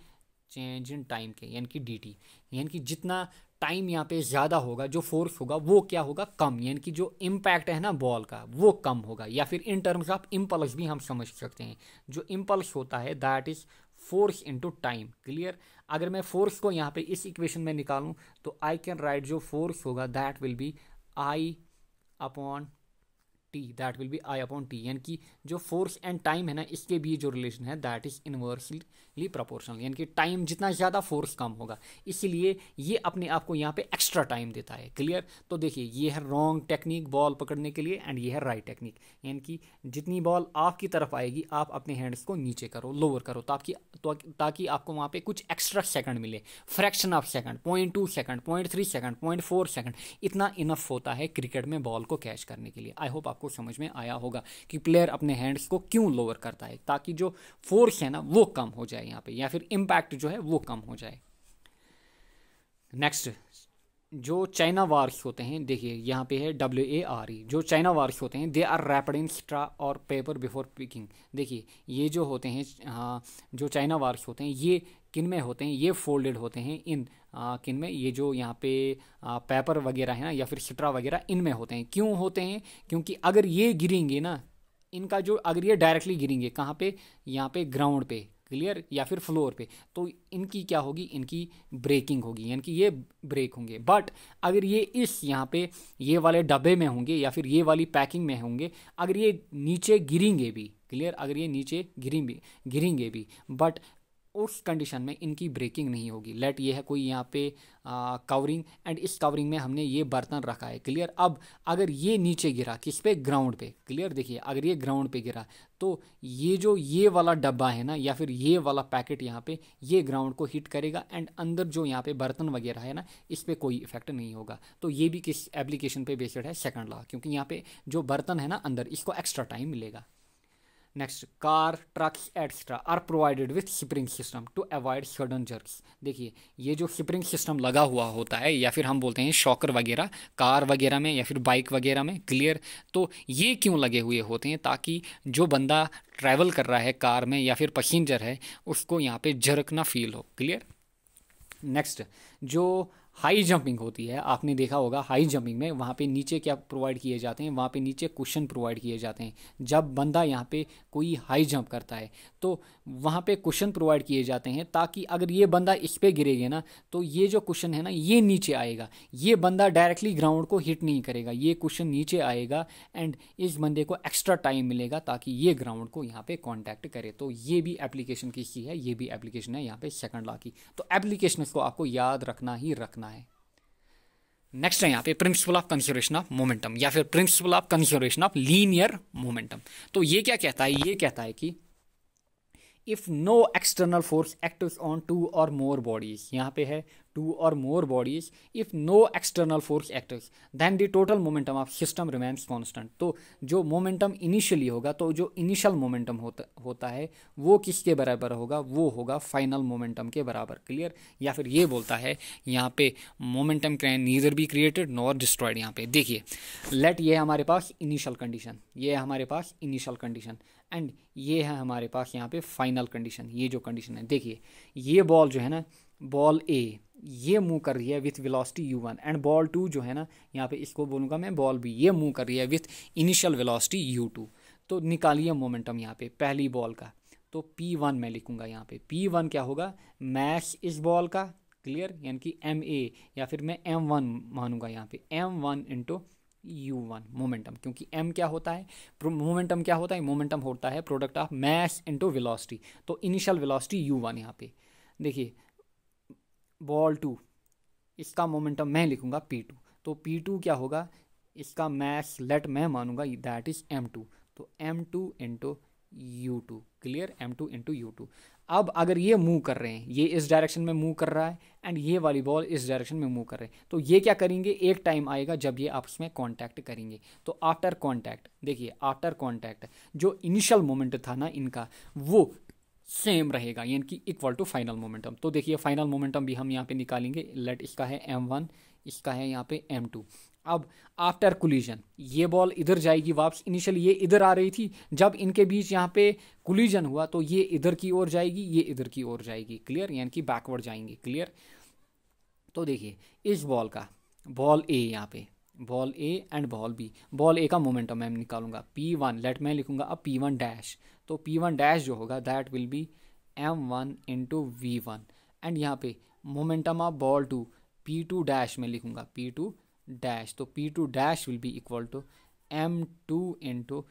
Speaker 1: चेंज इन टाइम के, यानी कि dt। यानी कि जितना टाइम यहाँ पे ज़्यादा होगा जो फोर्स होगा वो क्या होगा, कम, यानी कि जो इम्पैक्ट है ना बॉल का वो कम होगा। या फिर इन टर्म्स ऑफ इम्पल्स भी हम समझ सकते हैं, जो इम्पल्स होता है that is force into time, clear. अगर मैं फोर्स को यहाँ पे इस इक्वेशन में निकालूं तो आई कैन राइट जो फोर्स होगा that will be I upon T, that will be I upon T, यानी कि जो फोर्स एंड टाइम है ना इसके बीच जो रिलेशन है दैट इज इनवर्सली प्रोपोर्शनल, यानी कि टाइम जितना ज़्यादा फोर्स कम होगा, इसीलिए ये अपने आप को यहाँ पे एक्स्ट्रा टाइम देता है, क्लियर। तो देखिए ये है रॉन्ग टेक्निक बॉल पकड़ने के लिए एंड ये है राइट टेक्निक, यानी कि जितनी बॉल आपकी तरफ आएगी आप अपने हैंड्स को नीचे करो, लोअर करो, ताकि आपको वहाँ पे कुछ एक्स्ट्रा सेकंड मिले, fraction of second, 0.2 second, 0.3 second, 0.4 second, इतना इनफ होता है क्रिकेट में बॉल को कैच करने के लिए। आई होप आपको समझ में आया होगा कि प्लेयर अपने हैंड्स को क्यों लोअर करता है, ताकि जो फोर्स है ना वो कम हो जाए यहाँ पे, या फिर इम्पैक्ट जो है वो कम हो जाए। नेक्स्ट जो चाइना वार्स होते हैं, देखिए यहाँ पे है WARE, जो चाइना वार्स होते हैं they are wrapped in straw और पेपर बिफोर पिकिंग। देखिए ये जो होते हैं, हाँ, जो चाइना वार्स होते हैं ये किन में होते हैं, ये फोल्डेड होते हैं इन किन में, ये जो यहाँ पे पेपर वगैरह है ना या फिर स्ट्रा वगैरह इनमें होते हैं। क्यों होते हैं, क्योंकि अगर ये गिरेंगे ना, इनका जो अगर ये डायरेक्टली गिरेंगे कहाँ पे, यहाँ पे ग्राउंड पे, क्लियर, या फिर फ्लोर पे, तो इनकी क्या होगी, इनकी ब्रेकिंग होगी, यानी कि ये ब्रेक होंगे। बट अगर ये इस यहाँ पे ये वाले डब्बे में होंगे या फिर ये वाली पैकिंग में होंगे, अगर ये नीचे गिरेंगे भी, क्लियर, अगर ये नीचे गिरेंगे भी बट उस कंडीशन में इनकी ब्रेकिंग नहीं होगी। लेट ये है कोई यहाँ पे कवरिंग एंड इस कवरिंग में हमने ये बर्तन रखा है, क्लियर। अब अगर ये नीचे गिरा किस पे, ग्राउंड पे, क्लियर। देखिए अगर ये ग्राउंड पे गिरा तो ये जो ये वाला डब्बा है ना या फिर ये वाला पैकेट यहाँ पे ये ग्राउंड को हिट करेगा एंड अंदर जो यहाँ पे बर्तन वगैरह है ना इस पर कोई इफेक्ट नहीं होगा। तो ये भी किस एप्लीकेशन पे बेस्ड है, सेकंड लॉ, क्योंकि यहाँ पे जो बर्तन है ना अंदर इसको एक्स्ट्रा टाइम मिलेगा। Next, car, trucks extra are provided with spring system to avoid sudden jerks. देखिए ये जो स्प्रिंग सिस्टम लगा हुआ होता है या फिर हम बोलते हैं शॉकर वगैरह कार वगैरह में या फिर बाइक वगैरह में, क्लियर। तो ये क्यों लगे हुए होते हैं, ताकि जो बंदा ट्रैवल कर रहा है कार में या फिर पैसेंजर है उसको यहाँ पे जर्क ना फील हो, क्लियर। नेक्स्ट, जो हाई जंपिंग होती है, आपने देखा होगा हाई जंपिंग में वहाँ पे नीचे क्या प्रोवाइड किए जाते हैं, वहाँ पे नीचे कुशन प्रोवाइड किए जाते हैं। जब बंदा यहाँ पे कोई हाई जंप करता है तो वहाँ पे कुशन प्रोवाइड किए जाते हैं, ताकि अगर ये बंदा इस पे गिरेगा ना तो ये जो कुशन है ना ये नीचे आएगा, ये बंदा डायरेक्टली ग्राउंड को हिट नहीं करेगा, ये कुशन नीचे आएगा एंड इस बंदे को एक्स्ट्रा टाइम मिलेगा ताकि ये ग्राउंड को यहाँ पे कॉन्टैक्ट करे। तो ये भी एप्लीकेशन किसकी है, ये भी एप्लीकेशन है यहाँ पे सेकंड लॉ की। तो एप्लीकेशन को आपको याद रखना ही रखना है। नेक्स्ट है यहाँ पे principle of conservation of momentum या फिर principle of conservation of linear momentum. तो ये क्या कहता है, ये कहता है कि if no external force acts on two or more bodies, यहाँ पे है two or more bodies, if no external force acts then the total momentum of system remains constant. तो जो मोमेंटम इनिशियली होगा, तो जो इनिशियल मोमेंटम होता है वो किसके बराबर होगा, वो होगा फाइनल मोमेंटम के बराबर। क्लियर। या फिर ये बोलता है यहाँ पे momentum can neither be created nor destroyed. यहाँ पे देखिए लेट ये हमारे पास इनिशियल कंडीशन, ये है हमारे पास इनिशियल कंडीशन, एंड ये है हमारे पास यहाँ पे फाइनल कंडीशन। ये जो कंडीशन है देखिए, ये बॉल जो है ना, बॉल ए ये मूव कर रही है with velocity u1, and ball 2 जो है ना, यहाँ पे इसको बोलूँगा मैं बॉल बी, ये मूव कर रही है विथ इनिशियल वेलोसिटी u2। तो निकालिए मोमेंटम यहाँ पे पहली बॉल का, तो P1 मैं लिखूँगा यहाँ पे। P1 क्या होगा, मैश इस बॉल का। क्लियर। यानी कि MA, या फिर मैं M1 मानूंगा यहाँ पे, M1 इंटू u1 मोमेंटम, क्योंकि m क्या होता है, मोमेंटम क्या होता है, मोमेंटम होता है product of mass into velocity. तो इनिशियल वेलोसिटी u1 यहाँ पे देखिए, बॉल 2 इसका मोमेंटम मैं लिखूंगा p2, तो p2 क्या होगा, इसका मैस लेट मैं मानूंगा दैट इज m2, तो m2 into u2। Clear. m2 into u2। अब अगर ये मूव कर रहे हैं, ये इस डायरेक्शन में मूव कर रहा है एंड ये वाली बॉल इस डायरेक्शन में मूव कर रहे हैं, तो ये क्या करेंगे, एक टाइम आएगा जब ये आपस में कांटेक्ट करेंगे। तो आफ्टर कांटेक्ट देखिए, आफ्टर कांटेक्ट जो इनिशियल मोमेंट था ना इनका, वो सेम रहेगा, यानी कि इक्वल टू फाइनल मोमेंटम। तो देखिए फाइनल मोमेंटम भी हम यहाँ पे निकालेंगे। लेट इसका है m1, इसका है यहाँ पे m2। अब आफ्टर कोलिजन ये बॉल इधर जाएगी वापस, इनिशियली ये इधर आ रही थी, जब इनके बीच यहाँ पे कोलिजन हुआ तो ये इधर की ओर जाएगी, ये इधर की ओर जाएगी। क्लियर। यानी कि बैकवर्ड जाएंगे। क्लियर। तो देखिए इस बॉल का, बॉल ए यहाँ पे, ball A and ball B, ball A का मोमेंटम मैं निकालूंगा P1, लेट मैं लिखूंगा अब P1 डैश, तो P1 डैश जो होगा that will B M1 into V1, and यहाँ पे momentum of ball 2 P2 dash में लिखूंगा P2 डैश, तो P2 dash will be equal to M2 into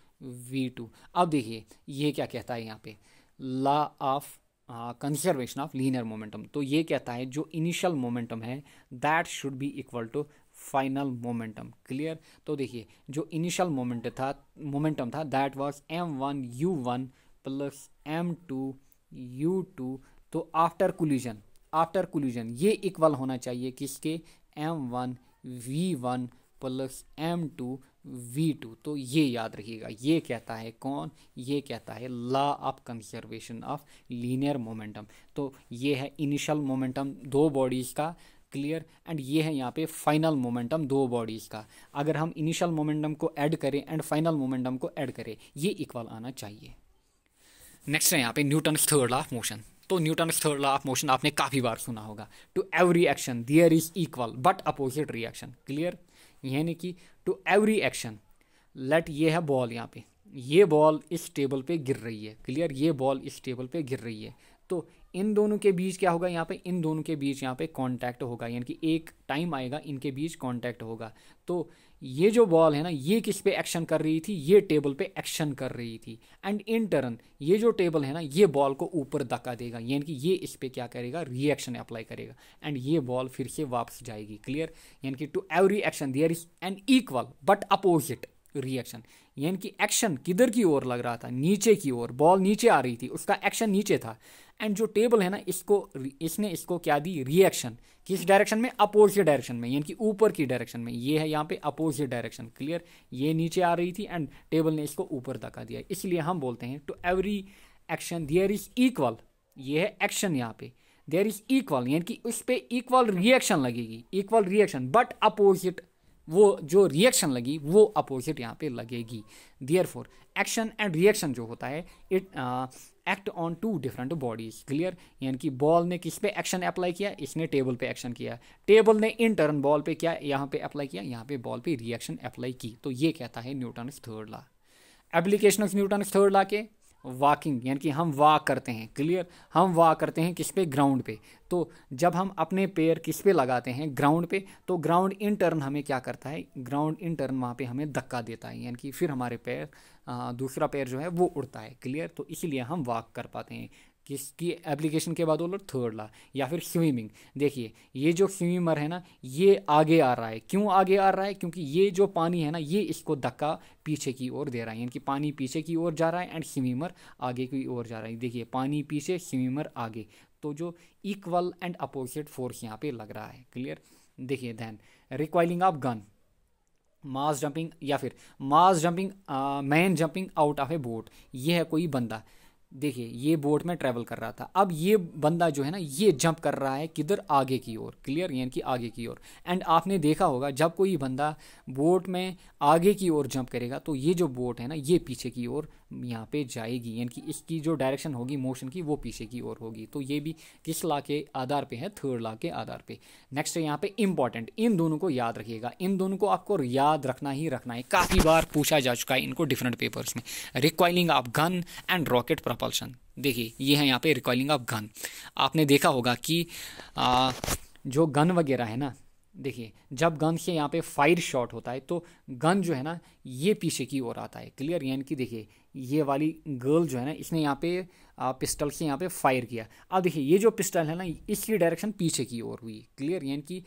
Speaker 1: V2। अब देखिए ये क्या कहता है यहाँ पे, law of conservation of linear momentum. तो ये कहता है जो इनिशियल मोमेंटम है that should be equal to final momentum. Clear. तो देखिए जो इनिशियल मोमेंटम था that was m1 u1 plus m2 u2। तो आफ्टर कोलिजन ये इक्वल होना चाहिए किसके, m1 v1 plus m2 v2। तो ये याद रखिएगा, ये कहता है कौन, ये कहता है law of conservation of linear momentum. तो ये है इनिशियल मोमेंटम दो बॉडीज का। क्लियर। एंड ये है यहाँ पे फाइनल मोमेंटम दो बॉडीज का। अगर हम इनिशियल मोमेंटम को ऐड करें एंड फाइनल मोमेंटम को ऐड करें, ये इक्वल आना चाहिए। नेक्स्ट है यहाँ पे Newton's third law of motion. तो Newton's third law of motion आपने काफ़ी बार सुना होगा, to every action there is equal but opposite reaction. Clear. यानी कि टू एवरी एक्शन, लेट ये है बॉल, यहाँ पे ये बॉल इस टेबल पे गिर रही है। क्लियर। ये बॉल इस टेबल पे गिर रही है, तो इन दोनों के बीच क्या होगा, यहाँ पे इन दोनों के बीच यहाँ पे कांटेक्ट होगा, यानी कि एक टाइम आएगा इनके बीच कांटेक्ट होगा। तो ये जो बॉल है ना, ये किस पे एक्शन कर रही थी, ये टेबल पे एक्शन कर रही थी, एंड इन टर्न ये जो टेबल है ना, ये बॉल को ऊपर धक्का देगा, यानी कि ये इस पे क्या करेगा, रिएक्शन अप्लाई करेगा, एंड ये बॉल फिर से वापस जाएगी। क्लियर। यानी कि to every action there is an equal but opposite reaction, यानी कि एक्शन किधर की ओर लग रहा था, नीचे की ओर, बॉल नीचे आ रही थी, उसका एक्शन नीचे था, एंड जो टेबल है ना इसने इसको क्या दी, रिएक्शन किस डायरेक्शन में, अपोजिट डायरेक्शन में, यानी कि ऊपर की डायरेक्शन में। ये है यहाँ पे अपोजिट डायरेक्शन। क्लियर। ये नीचे आ रही थी एंड टेबल ने इसको ऊपर धक्का दिया, इसलिए हम बोलते हैं to every action there is equal, ये है एक्शन यहाँ पे, देयर इज इक्वल, यानी कि उस पर इक्वल रिएक्शन लगेगी, इक्वल रिएक्शन, बट अपोजिट, वो जो रिएक्शन लगी वो अपोजिट यहाँ पे लगेगी। देयरफॉर एक्शन एंड रिएक्शन जो होता है it act on to different bodies. Clear. यानी कि बॉल ने किस पे एक्शन अप्लाई किया, इसने टेबल पे एक्शन किया, टेबल ने इन टर्न बॉल पे क्या यहाँ पे अप्लाई किया, यहाँ पे बॉल पे रिएक्शन अप्लाई की। तो ये कहता है Newton's third law. Application of Newton's third law के, वॉकिंग, यानी कि हम वॉक करते हैं। क्लियर। हम वॉक करते हैं किस पे, ग्राउंड पे। तो जब हम अपने पैर किस पे लगाते हैं, ग्राउंड पे, तो ग्राउंड इन टर्न हमें क्या करता है, ग्राउंड इन टर्न वहाँ पे हमें धक्का देता है, यानी कि फिर हमारे पैर दूसरा पैर जो है वो उड़ता है। क्लियर। तो इसीलिए हम वॉक कर पाते हैं किसकी एप्लीकेशन के बाद बोलो थर्ड लॉ। या फिर स्विमिंग, देखिए ये जो स्विमर है ना ये आगे आ रहा है, क्यों आगे आ रहा है, क्योंकि ये जो पानी है ना ये इसको धक्का पीछे की ओर दे रहा है, यानी कि पानी पीछे की ओर जा रहा है एंड स्विमर आगे की ओर जा रहा है। देखिए पानी पीछे स्विमर आगे, तो जो इक्वल एंड अपोजिट फोर्स यहाँ पे लग रहा है। क्लियर। देखिए then recoiling of gun, mass jumping या फिर mass jumping, man jumping out of a boat. ये है कोई बंदा, देखिए ये बोट में ट्रैवल कर रहा था, अब ये बंदा जो है ना ये जंप कर रहा है किधर, आगे की ओर। क्लियर, यानी कि आगे की ओर। एंड आपने देखा होगा जब कोई बंदा बोट में आगे की ओर जंप करेगा तो ये जो बोट है ना ये पीछे की ओर यहाँ पे जाएगी, यानी कि इसकी जो डायरेक्शन होगी मोशन की वो पीछे की ओर होगी। तो ये भी किस लॉ के आधार पे है, थर्ड लॉ के आधार पे। नेक्स्ट है यहाँ पे इंपॉर्टेंट, इन दोनों को याद रखिएगा, इन दोनों को आपको याद रखना ही रखना है, काफ़ी बार पूछा जा चुका है इनको डिफरेंट पेपर्स में। Recoiling of gun and rocket propulsion. देखिए ये है यहाँ पे रिकॉइलिंग ऑफ गन। आपने देखा होगा कि जो गन वगैरह है ना, देखिए जब गन से यहाँ पे फायर शॉट होता है तो गन जो है ना ये पीछे की ओर आता है। क्लियर, यानी कि देखिए ये वाली गर्ल जो है ना इसने यहाँ पे पिस्टल से यहाँ पे फायर किया, अब देखिए ये जो पिस्टल है ना इसकी डायरेक्शन पीछे की ओर हुई। क्लियर, यानी कि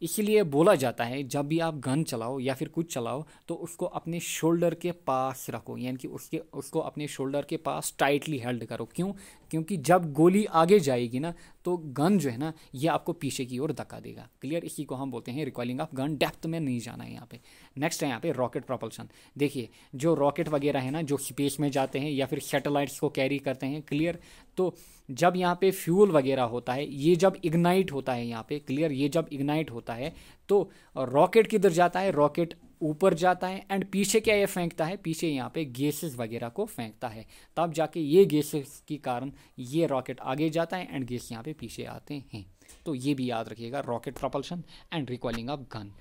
Speaker 1: इसीलिए बोला जाता है जब भी आप गन चलाओ या फिर कुछ चलाओ तो उसको अपने शोल्डर के पास रखो, यानी कि उसको अपने शोल्डर के पास टाइटली हेल्ड करो। क्यों, क्योंकि जब गोली आगे जाएगी ना तो गन जो है ना ये आपको पीछे की ओर धक्का देगा। क्लियर, इसी को हम बोलते हैं रिकॉइलिंग ऑफ गन। डेप्थ में नहीं जाना है यहाँ पे। नेक्स्ट है यहाँ पे रॉकेट प्रोपल्शन। देखिए जो रॉकेट वगैरह है ना जो स्पेस में जाते हैं या फिर सैटेलाइट्स को कैरी करते हैं। क्लियर, तो जब यहाँ पे फ्यूल वगैरह होता है ये जब इग्नाइट होता है यहाँ पे, क्लियर, ये जब इग्नाइट होता है तो रॉकेट किधर जाता है, रॉकेट ऊपर जाता है एंड पीछे क्या ये फेंकता है, पीछे यहाँ पे गैसेस वगैरह को फेंकता है, तब जाके ये गैसेस के कारण ये रॉकेट आगे जाता है एंड गैस यहाँ पे पीछे आते हैं। तो ये भी याद रखिएगा, rocket propulsion and recoiling of gun.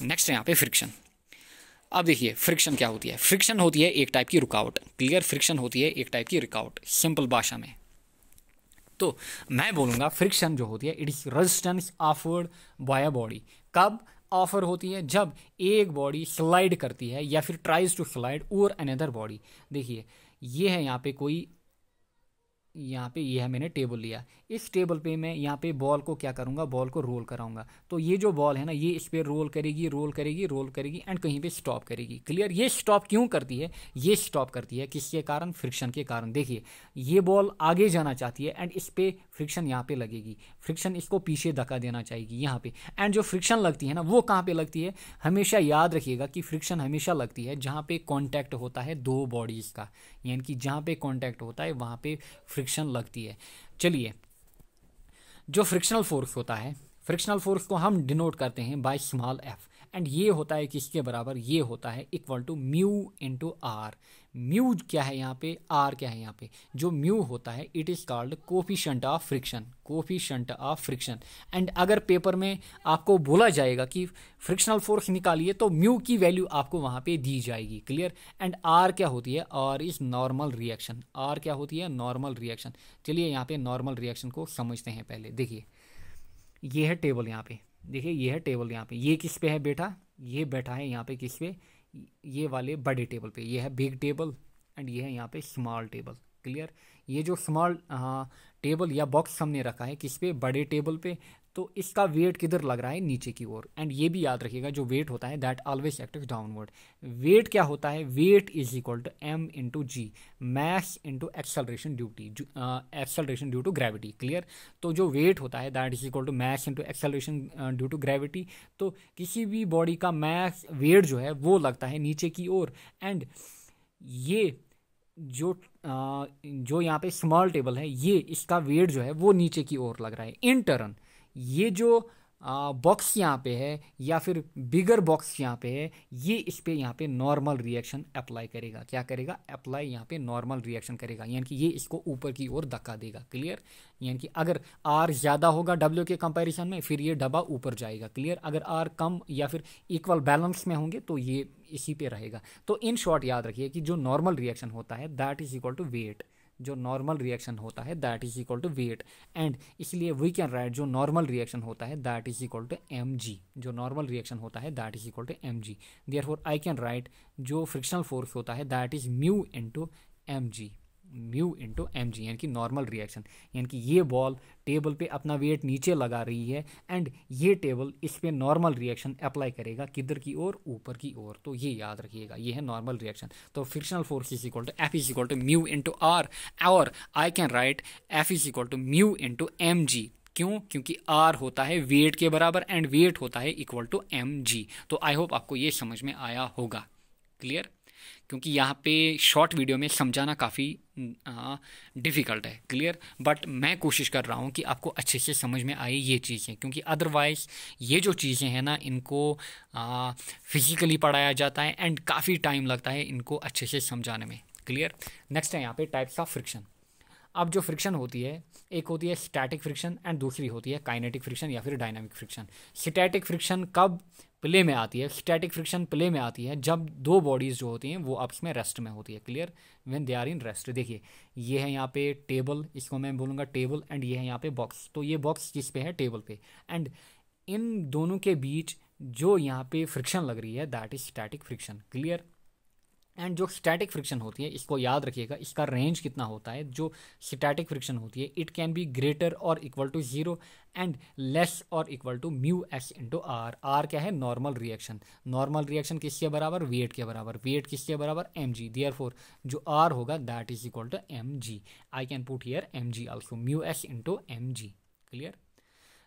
Speaker 1: Next है यहाँ पे फ्रिक्शन। अब देखिए फ्रिक्शन क्या होती है, फ्रिक्शन होती है एक टाइप की रुकावट। क्लियर, फ्रिक्शन होती है एक टाइप की रुकावट सिंपल भाषा में। तो मैं बोलूँगा फ्रिक्शन जो होती है it is resistance offered by a body. कब ऑफर होती है, जब एक बॉडी स्लाइड करती है या फिर tries to slide over another body. देखिए ये है यहाँ पे कोई, यहाँ पे ये है मैंने टेबल लिया, इस टेबल पे मैं यहाँ पे बॉल को क्या करूँगा, बॉल को रोल कराऊंगा। तो ये जो बॉल है ना ये इस पे रोल करेगी रोल करेगी रोल करेगी एंड कहीं पे स्टॉप करेगी। क्लियर, ये स्टॉप क्यों करती है, ये स्टॉप करती है किसके कारण, फ्रिक्शन के कारण। देखिए ये बॉल आगे जाना चाहती है एंड इस पे फ्रिक्शन यहाँ पे लगेगी, फ्रिक्शन इसको पीछे धक्का देना चाहेगी यहाँ पे। एंड जो फ्रिक्शन लगती है ना वो कहाँ पे लगती है, हमेशा याद रखिएगा कि फ्रिक्शन हमेशा लगती है जहाँ पे कॉन्टैक्ट होता है दो बॉडीज़ का, यानी कि जहाँ पे कॉन्टैक्ट होता है वहाँ पे फ्रिक्शन लगती है। चलिए जो फ्रिक्शनल फोर्स होता है, फ्रिक्शनल फोर्स को हम डिनोट करते हैं बाय स्मॉल एफ एंड ये होता है किसके बराबर, ये होता है equal to mu into R. Mu क्या है यहाँ पे, आर क्या है यहाँ पे, जो म्यू होता है it is called coefficient of friction, coefficient of friction. And अगर पेपर में आपको बोला जाएगा कि फ्रिक्शनल फोर्स निकालिए तो म्यू की वैल्यू आपको वहाँ पे दी जाएगी। क्लियर, एंड आर क्या होती है, R is normal reaction, R क्या होती है, नॉर्मल रिएक्शन। चलिए यहाँ पे नॉर्मल रिएक्शन को समझते हैं पहले। देखिए ये है टेबल यहाँ पे, देखिए ये है टेबल यहाँ पे, ये किस पे है बेटा, ये बैठा है यहाँ पे किस पे, ये वाले बड़े टेबल पे, ये है बिग टेबल एंड ये है यहाँ पे स्मॉल टेबल। क्लियर, ये जो स्मॉल टेबल या बॉक्स हमने रखा है किस पे, बड़े टेबल पे, तो इसका वेट किधर लग रहा है, नीचे की ओर। एंड ये भी याद रखिएगा जो वेट होता है that always acts downward. Weight क्या होता है, weight is equal to M into G, mass into acceleration due to, acceleration due to gravity. Clear, तो जो वेट होता है that is equal to mass into acceleration due to gravity. तो किसी भी बॉडी का मैस वेट जो है वो लगता है नीचे की ओर एंड ये जो यहाँ पे स्मॉल टेबल है ये इसका वेट जो है वो नीचे की ओर लग रहा है। इन टर्न ये जो बॉक्स यहाँ पे है या फिर बिगर बॉक्स यहाँ पे है ये इस पे यहाँ पे नॉर्मल रिएक्शन अप्लाई करेगा, क्या करेगा, अप्लाई यहाँ पे नॉर्मल रिएक्शन करेगा, यानी कि ये इसको ऊपर की ओर धक्का देगा। क्लियर, यानी कि अगर आर ज़्यादा होगा डब्ल्यू के कंपैरिजन में फिर ये डब्बा ऊपर जाएगा। क्लियर, अगर आर कम या फिर इक्वल बैलेंस में होंगे तो ये इसी पे रहेगा। तो इन शॉर्ट याद रखिए कि जो नॉर्मल रिएक्शन होता है that is equal to weight, जो नॉर्मल रिएक्शन होता है that is equal to weight and इसलिए वी कैन राइट जो नॉर्मल रिएक्शन होता है that is equal to M G, जो नॉर्मल रिएक्शन होता है that is equal to M G. Therefore I can write जो फ्रिक्शनल फोर्स होता है that is mu into M G. Mu into M G, यानी कि नॉर्मल रिएक्शन। यानी कि ये बॉल टेबल पे अपना वेट नीचे लगा रही है एंड ये टेबल इस पे नॉर्मल रिएक्शन अप्लाई करेगा, किधर की ओर, ऊपर की ओर। तो ये याद रखिएगा, ये है नॉर्मल रिएक्शन। तो frictional force is equal to F is equal to mu into R, और I can write F is equal to mu into M G. क्यों? क्योंकि आर होता है वेट के बराबर एंड वेट होता है इक्वल टू एम जी। तो आई होप आपको ये समझ में आया होगा। क्लियर? क्योंकि यहाँ पे शॉर्ट वीडियो में समझाना काफ़ी डिफ़िकल्ट है। क्लियर? बट मैं कोशिश कर रहा हूँ कि आपको अच्छे से समझ में आए ये चीज़ें, क्योंकि अदरवाइज़ ये जो चीज़ें हैं ना, इनको फिजिकली पढ़ाया जाता है एंड काफ़ी टाइम लगता है इनको अच्छे से समझाने में। क्लियर? नेक्स्ट है यहाँ पे टाइप्स ऑफ फ्रिक्शन। अब जो फ्रिक्शन होती है, एक होती है स्टैटिक फ्रिक्शन एंड दूसरी होती है काइनेटिक फ्रिक्शन या फिर डायनामिक फ्रिक्शन। स्टैटिक फ्रिक्शन कब प्ले में आती है? स्टैटिक फ्रिक्शन प्ले में आती है जब दो बॉडीज़ जो होती हैं वो आपस में रेस्ट में होती है। Clear? When they are in rest. देखिए ये है यहाँ पे टेबल, इसको मैं बोलूँगा टेबल, एंड ये है यहाँ पे बॉक्स। तो ये बॉक्स किस पे है? टेबल पे। एंड इन दोनों के बीच जो यहाँ पे फ्रिक्शन लग रही है that is static friction. Clear? And जो स्टैटिक फ्रिक्शन होती है, इसको याद रखिएगा, इसका रेंज कितना होता है। जो स्टैटिक फ्रिक्शन होती है, it can be greater or equal to 0 and less or equal to mu S into R. R क्या है? Normal reaction. नॉर्मल रिएक्शन किसके बराबर? वेट के बराबर। वेट किसके बराबर? M G. देयरफॉर जो आर होगा that is equal to M G. I can put here M G also, mu S into M G. Clear?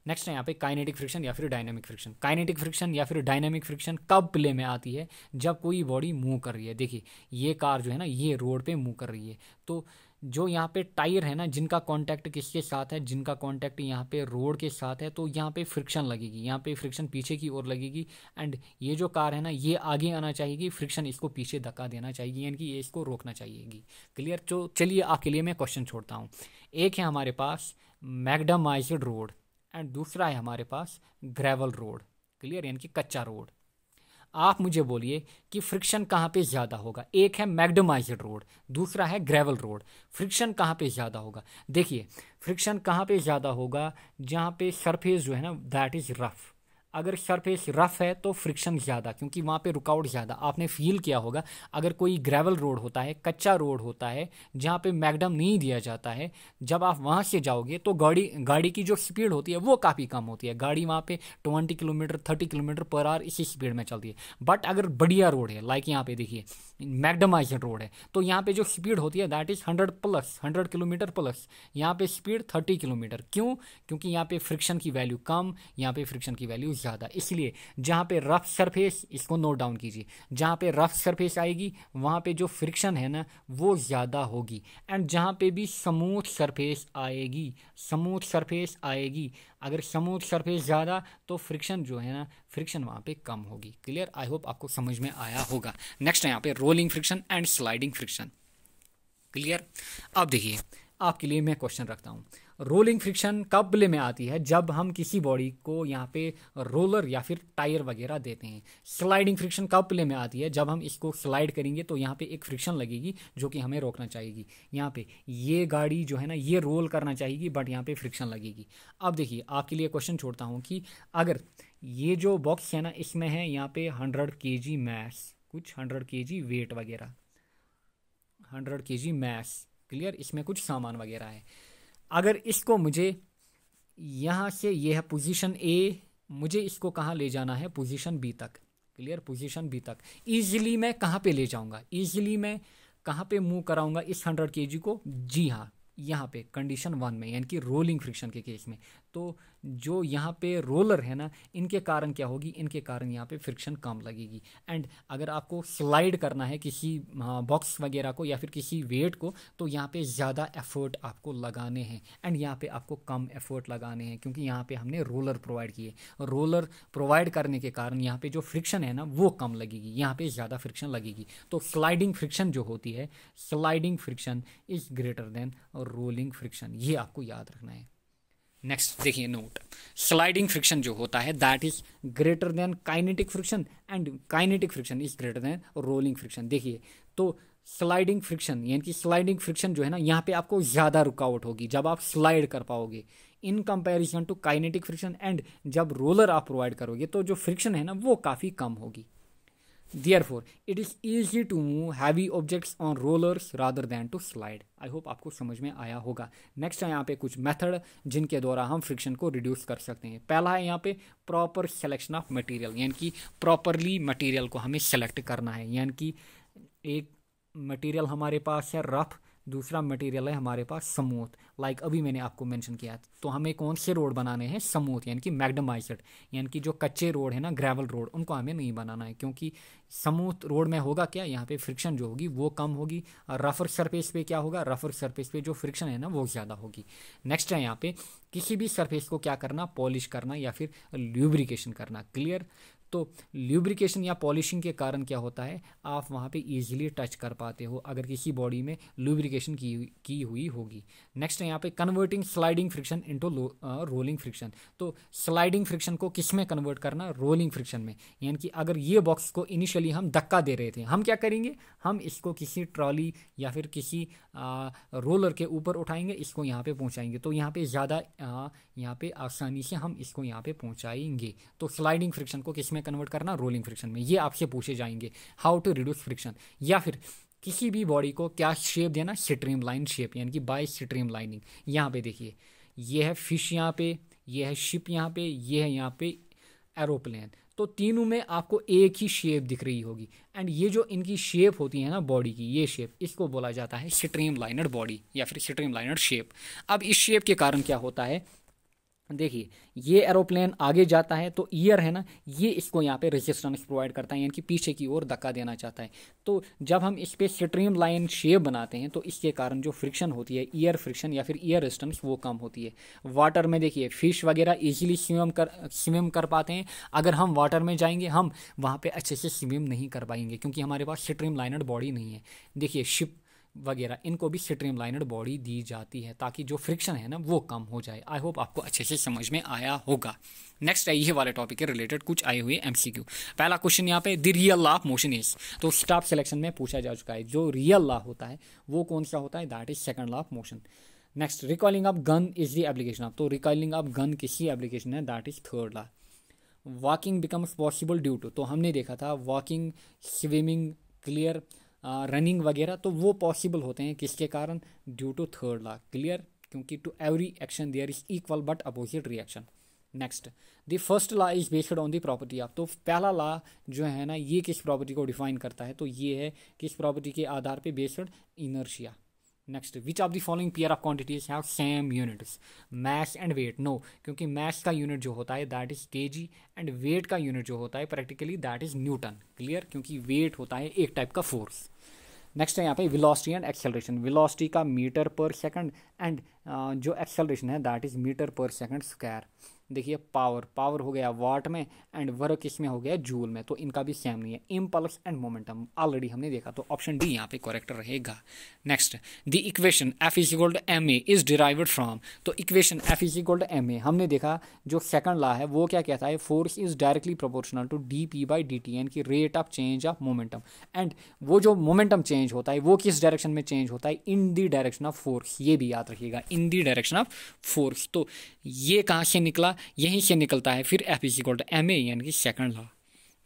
Speaker 1: Next है यहाँ पे काइनेटिक फ्रिक्शन या फिर डायनामिक फ्रिक्शन। काइनेटिक फ्रिक्शन या फिर डायनामिक फ्रिक्शन कब प्ले में आती है? जब कोई बॉडी मूव कर रही है। देखिए ये कार जो है ना, ये रोड पे मूव कर रही है, तो जो यहाँ पे टायर है ना, जिनका कांटेक्ट किसके साथ है? जिनका कांटेक्ट यहाँ पे रोड के साथ है, तो यहाँ पे फ्रिक्शन लगेगी। यहाँ पे फ्रिक्शन पीछे की ओर लगेगी एंड ये जो कार है ना, ये आगे आना चाहिए, फ्रिक्शन इसको पीछे धक्का देना चाहिए, यानी कि ये इसको रोकना चाहिए। क्लियर? तो चलिए आपके लिए मैं क्वेश्चन छोड़ता हूँ। एक है हमारे पास मैकडमाइज्ड रोड एंड दूसरा है हमारे पास ग्रेवल रोड। क्लियर? यानी कि कच्चा रोड। आप मुझे बोलिए कि फ्रिक्शन कहाँ पे ज़्यादा होगा। एक है मैकडमाइज्ड रोड, दूसरा है ग्रेवल रोड। फ्रिक्शन कहाँ पे ज़्यादा होगा? देखिए फ्रिक्शन कहाँ पे ज़्यादा होगा? जहाँ पे सरफेस जो है ना दैट इज़ रफ। अगर सरफेस रफ है तो फ्रिक्शन ज़्यादा, क्योंकि वहाँ पे रुकावट ज़्यादा। आपने फील किया होगा अगर कोई ग्रेवल रोड होता है, कच्चा रोड होता है, जहाँ पे मैकडम नहीं दिया जाता है, जब आप वहाँ से जाओगे तो गाड़ी की जो स्पीड होती है वो काफ़ी कम होती है। गाड़ी वहाँ पे 20 किलोमीटर 30 किलोमीटर पर आवर इसी स्पीड में चलती है। बट अगर बढ़िया रोड है, लाइक यहाँ पे देखिए मैकडमाइज्ड रोड है, तो यहाँ पे जो स्पीड होती है दैट इज़ 100 किलोमीटर प्लस। यहाँ पे स्पीड 30 किलोमीटर। क्यों? क्योंकि यहाँ पे फ्रिक्शन की वैल्यू कम, यहाँ पे फ्रिक्शन की वैल्यू ज़्यादा। इसलिए जहाँ पे रफ सरफेस, इसको नोट डाउन कीजिए, जहाँ पे रफ सरफेस आएगी वहाँ पे जो फ्रिक्शन है ना वो ज़्यादा होगी। एंड जहाँ पे भी स्मूथ सरफेस आएगी, अगर स्मूथ सरफेस ज़्यादा तो फ्रिक्शन जो है ना, फ्रिक्शन वहाँ पे कम होगी। क्लियर? आई होप आपको समझ में आया होगा। नेक्स्ट है यहाँ पे rolling friction and sliding friction. Clear? अब देखिए आपके लिए मैं क्वेश्चन रखता हूँ। रोलिंग फ्रिक्शन कब प्ले में आती है? जब हम किसी बॉडी को यहाँ पे रोलर या फिर टायर वगैरह देते हैं। स्लाइडिंग फ्रिक्शन कब प्ले में आती है? जब हम इसको स्लाइड करेंगे तो यहाँ पे एक फ्रिक्शन लगेगी जो कि हमें रोकना चाहिए। यहाँ पे ये गाड़ी जो है ना ये रोल करना चाहिए, बट यहाँ पे फ्रिक्शन लगेगी। अब देखिए आपके लिए क्वेश्चन छोड़ता हूँ कि अगर ये जो बॉक्स है ना, इसमें है यहाँ पे 100 kg मैस, कुछ 100 kg वेट वगैरह, 100 kg मैस। क्लियर? इसमें कुछ सामान वगैरह है। अगर इसको मुझे यहाँ से, ये है पोजीशन ए, मुझे इसको कहाँ ले जाना है? पोजीशन बी तक। क्लियर? पोजीशन बी तक ईजिली मैं कहाँ पे ले जाऊँगा? ईजिली मैं कहाँ पे मूव कराऊंगा इस 100 kg को? जी हाँ, यहाँ पे कंडीशन 1 में, यानी कि रोलिंग फ्रिक्शन के केस में। तो जो यहाँ पे रोलर है ना, इनके कारण क्या होगी? इनके कारण यहाँ पे फ्रिक्शन कम लगेगी। एंड अगर आपको स्लाइड करना है किसी बॉक्स वगैरह को या फिर किसी वेट को, तो यहाँ पे ज़्यादा एफर्ट आपको लगाने हैं एंड यहाँ पे आपको कम एफर्ट लगाने हैं, क्योंकि यहाँ पे हमने रोलर प्रोवाइड किए। रोलर प्रोवाइड करने के कारण यहाँ पे जो फ्रिक्शन है ना वो कम लगेगी, यहाँ पे ज़्यादा फ्रिक्शन लगेगी। तो स्लाइडिंग फ्रिक्शन जो होती है, sliding friction is greater than rolling friction, ये आपको याद रखना है। नेक्स्ट देखिए नोट, स्लाइडिंग फ्रिक्शन जो होता है that is greater than kinetic friction and kinetic friction is greater than rolling friction. देखिए तो स्लाइडिंग फ्रिक्शन, यानी कि स्लाइडिंग फ्रिक्शन जो है ना, यहाँ पे आपको ज़्यादा रुकावट होगी जब आप स्लाइड कर पाओगे in comparison to kinetic friction. And जब रोलर आप प्रोवाइड करोगे तो जो फ्रिक्शन है ना वो काफ़ी कम होगी। Therefore, it is easy to move heavy objects on rollers rather than to slide. I hope आपको समझ में आया होगा. नेक्स्ट है यहाँ पे कुछ मेथड जिनके द्वारा हम फ्रिक्शन को रिड्यूस कर सकते हैं. पहला है यहाँ पे प्रॉपर सिलेक्शन ऑफ मटेरियल, यानी कि प्रॉपरली मटेरियल को हमें सेलेक्ट करना है. यानी कि एक मटेरियल हमारे पास है रफ, दूसरा मटेरियल है हमारे पास स्मूथ. लाइक अभी मैंने आपको मेंशन किया, तो हमें कौन से रोड बनाने हैं? स्मूथ, यानी कि मैग्नेमाइज्ड, यानी कि जो कच्चे रोड है ना, ग्रेवल रोड, उनको हमें नहीं बनाना है. क्योंकि स्मूथ रोड में होगा क्या, यहाँ पे फ्रिक्शन जो होगी वो कम होगी. और रफर सरफेस पे क्या होगा? रफर सरफेस पे जो फ्रिक्शन है ना वो ज़्यादा होगी. नेक्स्ट है यहाँ पे किसी भी सरफेस को क्या करना? पॉलिश करना या फिर ल्यूब्रिकेशन करना. क्लियर. तो ल्यूब्रिकेशन या पॉलिशिंग के कारण क्या होता है, आप वहाँ पे इजीली टच कर पाते हो अगर किसी बॉडी में ल्यूब्रिकेशन की हुई होगी. नेक्स्ट है यहाँ पे converting sliding friction into rolling friction. तो स्लाइडिंग फ्रिक्शन को किस में कन्वर्ट करना? रोलिंग फ्रिक्शन में. यानी कि अगर ये बॉक्स को इनिशियली हम धक्का दे रहे थे, हम क्या करेंगे? हम इसको किसी ट्रॉली या फिर किसी रोलर के ऊपर उठाएंगे, इसको यहाँ पे पहुँचाएंगे. तो यहाँ पे ज़्यादा यहाँ पे आसानी से हम इसको यहाँ पे पहुँचाएंगे. तो स्लाइडिंग फ्रिक्शन को किस में कन्वर्ट करना? रोलिंग फ्रिक्शन में. ये आपसे पूछे जाएंगे हाउ टू रिड्यूस फ्रिक्शन. या फिर किसी भी बॉडी को क्या शेप देना? स्ट्रीम लाइन शेप, यानी कि बाय स्ट्रीम लाइनिंग. यहाँ पे देखिए, ये है फिश यहाँ पे, ये है शिप यहाँ पे, ये है यहाँ पे एरोप्लेन. तो तीनों में आपको एक ही शेप दिख रही होगी. एंड ये जो इनकी शेप होती है ना बॉडी की, ये शेप, इसको बोला जाता है स्ट्रीम लाइनड बॉडी या फिर स्ट्रीम लाइनड शेप. अब इस शेप के कारण क्या होता है, देखिए ये एरोप्लेन आगे जाता है तो ईयर है ना, ये इसको यहाँ पे रेजिस्टेंस प्रोवाइड करता है, यानी कि पीछे की ओर धक्का देना चाहता है. तो जब हम इस पे स्ट्रीम लाइन शेप बनाते हैं तो इसके कारण जो फ्रिक्शन होती है, ईयर फ्रिक्शन या फिर ईयर रेजिस्टेंस, वो कम होती है. वाटर में देखिए फिश वगैरह इजीली स्विम कर पाते हैं. अगर हम वाटर में जाएंगे, हम वहाँ पे अच्छे से स्विम नहीं कर पाएंगे क्योंकि हमारे पास स्ट्रीम लाइनड बॉडी नहीं है. देखिए शिप वगैरह, इनको भी स्ट्रीम लाइनड बॉडी दी जाती है ताकि जो फ्रिक्शन है ना वो कम हो जाए. आई होप आपको अच्छे से समझ में आया होगा. नेक्स्ट है ये वाले टॉपिक के रिलेटेड कुछ आए हुए एमसीक्यू. पहला क्वेश्चन यहाँ पे, the real law of motion is. तो स्टाफ सिलेक्शन में पूछा जा चुका है. जो रियल लॉ होता है वो कौन सा होता है? That is second law of motion. Next, recoiling of gun is the application of. तो रिकॉइलिंग ऑफ गन किसी एप्लीकेशन है? That is third law. Walking becomes possible due to. तो हमने देखा था वॉकिंग, स्विमिंग, क्लियर, रनिंग वगैरह, तो वो पॉसिबल होते हैं किसके कारण? Due to third law. Clear. क्योंकि to every action there is equal but opposite reaction. Next, the first law is based on the property of. तो पहला लॉ जो है ना, ये किस प्रॉपर्टी को डिफाइन करता है? तो ये है किस प्रॉपर्टी के आधार पे based? Inertia. Next, which of the following pair of quantities have same units? Mass and weight. No, क्योंकि मैस का यूनिट जो होता है दैट इज केजी एंड वेट का यूनिट जो होता है practically that is newton. Clear. क्योंकि वेट होता है एक टाइप का फोर्स. नेक्स्ट है यहाँ पे वेलोसिटी एंड एक्सेलरेशन. वेलोसिटी का मीटर पर सेकंड एंड जो एक्सेलरेशन है that is metre per second square. देखिए पावर हो गया वाट में एंड वर्क इसमें हो गया जूल में, तो इनका भी सेम नहीं है. इम्पल्स एंड मोमेंटम ऑलरेडी हमने देखा, तो ऑप्शन डी यहाँ पे करेक्ट रहेगा. Next, the equation F is equal to M A is derived from. तो equation F is equal to M A हमने देखा, जो सेकंड लॉ है वो क्या कहता है? Force is directly proportional to D P by D T, यानी कि rate of change of momentum. And वो जो मोमेंटम चेंज होता है वो किस डायरेक्शन में चेंज होता है? इन दी डायरेक्शन ऑफ फोर्स. ये भी याद रखिएगा, इन दी डायरेक्शन ऑफ फोर्स. तो ये कहाँ से निकला? यहीं से निकलता है फिर F is equal to M A, यानी कि second law.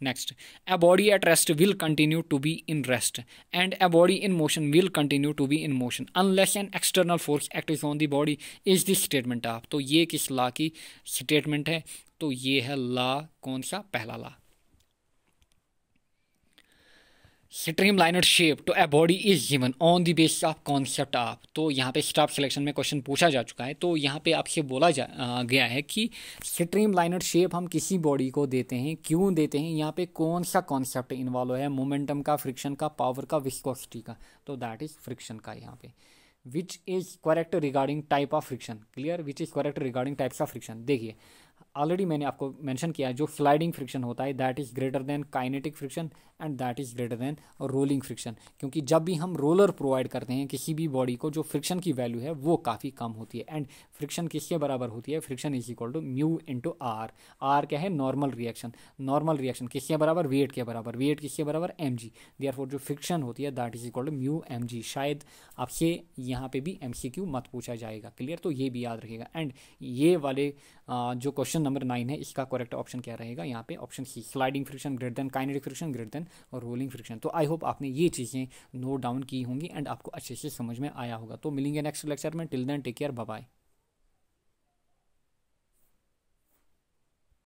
Speaker 1: Next, a body at rest will continue to be in rest and a body in motion will continue to be in motion unless an external force acts on the body is the statement of. तो ये किस law की statement है? तो ये है law कौन सा? पहला law. Streamlined shape to a body is given on the basis of concept of. तो यहाँ पे स्टाफ सिलेक्शन में क्वेश्चन पूछा जा चुका है. तो यहाँ पे आपसे बोला गया है कि स्ट्रीमलाइनड शेप हम किसी बॉडी को देते हैं, क्यों देते हैं? यहाँ पे कौन सा कॉन्सेप्ट इन्वॉल्व है? मोमेंटम का, फ्रिक्शन का, पावर का, विस्कोसिटी का. तो दैट इज फ्रिक्शन का. यहाँ पे which is correct regarding type of friction. Clear. Which is correct regarding types of friction. देखिए ऑलरेडी मैंने आपको मेंशन किया है, जो स्लाइडिंग फ्रिक्शन होता है that is greater than kinetic friction and that is greater than rolling friction. क्योंकि जब भी हम रोलर प्रोवाइड करते हैं किसी भी बॉडी को, जो फ्रिक्शन की वैल्यू है वो काफ़ी कम होती है. एंड फ्रिक्शन किसके बराबर होती है? Friction is equal to mu into R. R क्या है? Normal reaction. नॉर्मल रिएक्शन किसके बराबर? वेट के बराबर. वेट किसके बराबर? M G. देयरफॉर जो फ्रिक्शन होती है that is equal to mu M G. शायद आपसे यहाँ पे भी एमसीक्यू मत पूछा जाएगा. क्लियर. तो ये भी याद रखिएगा. एंड ये वाले जो क्वेश्चन क्वेश्चन नंबर 9 है, इसका करेक्ट ऑप्शन क्या रहेगा यहाँ पे? Option C, sliding friction greater than kinetic friction greater than और रोलिंग फ्रिक्शन। तो आई होप आपने ये चीज़ें नोट डाउन की होंगी एंड आपको अच्छे से समझ में आया होगा। तो मिलेंगे नेक्स्ट लेक्चर में, till then take care, bye bye.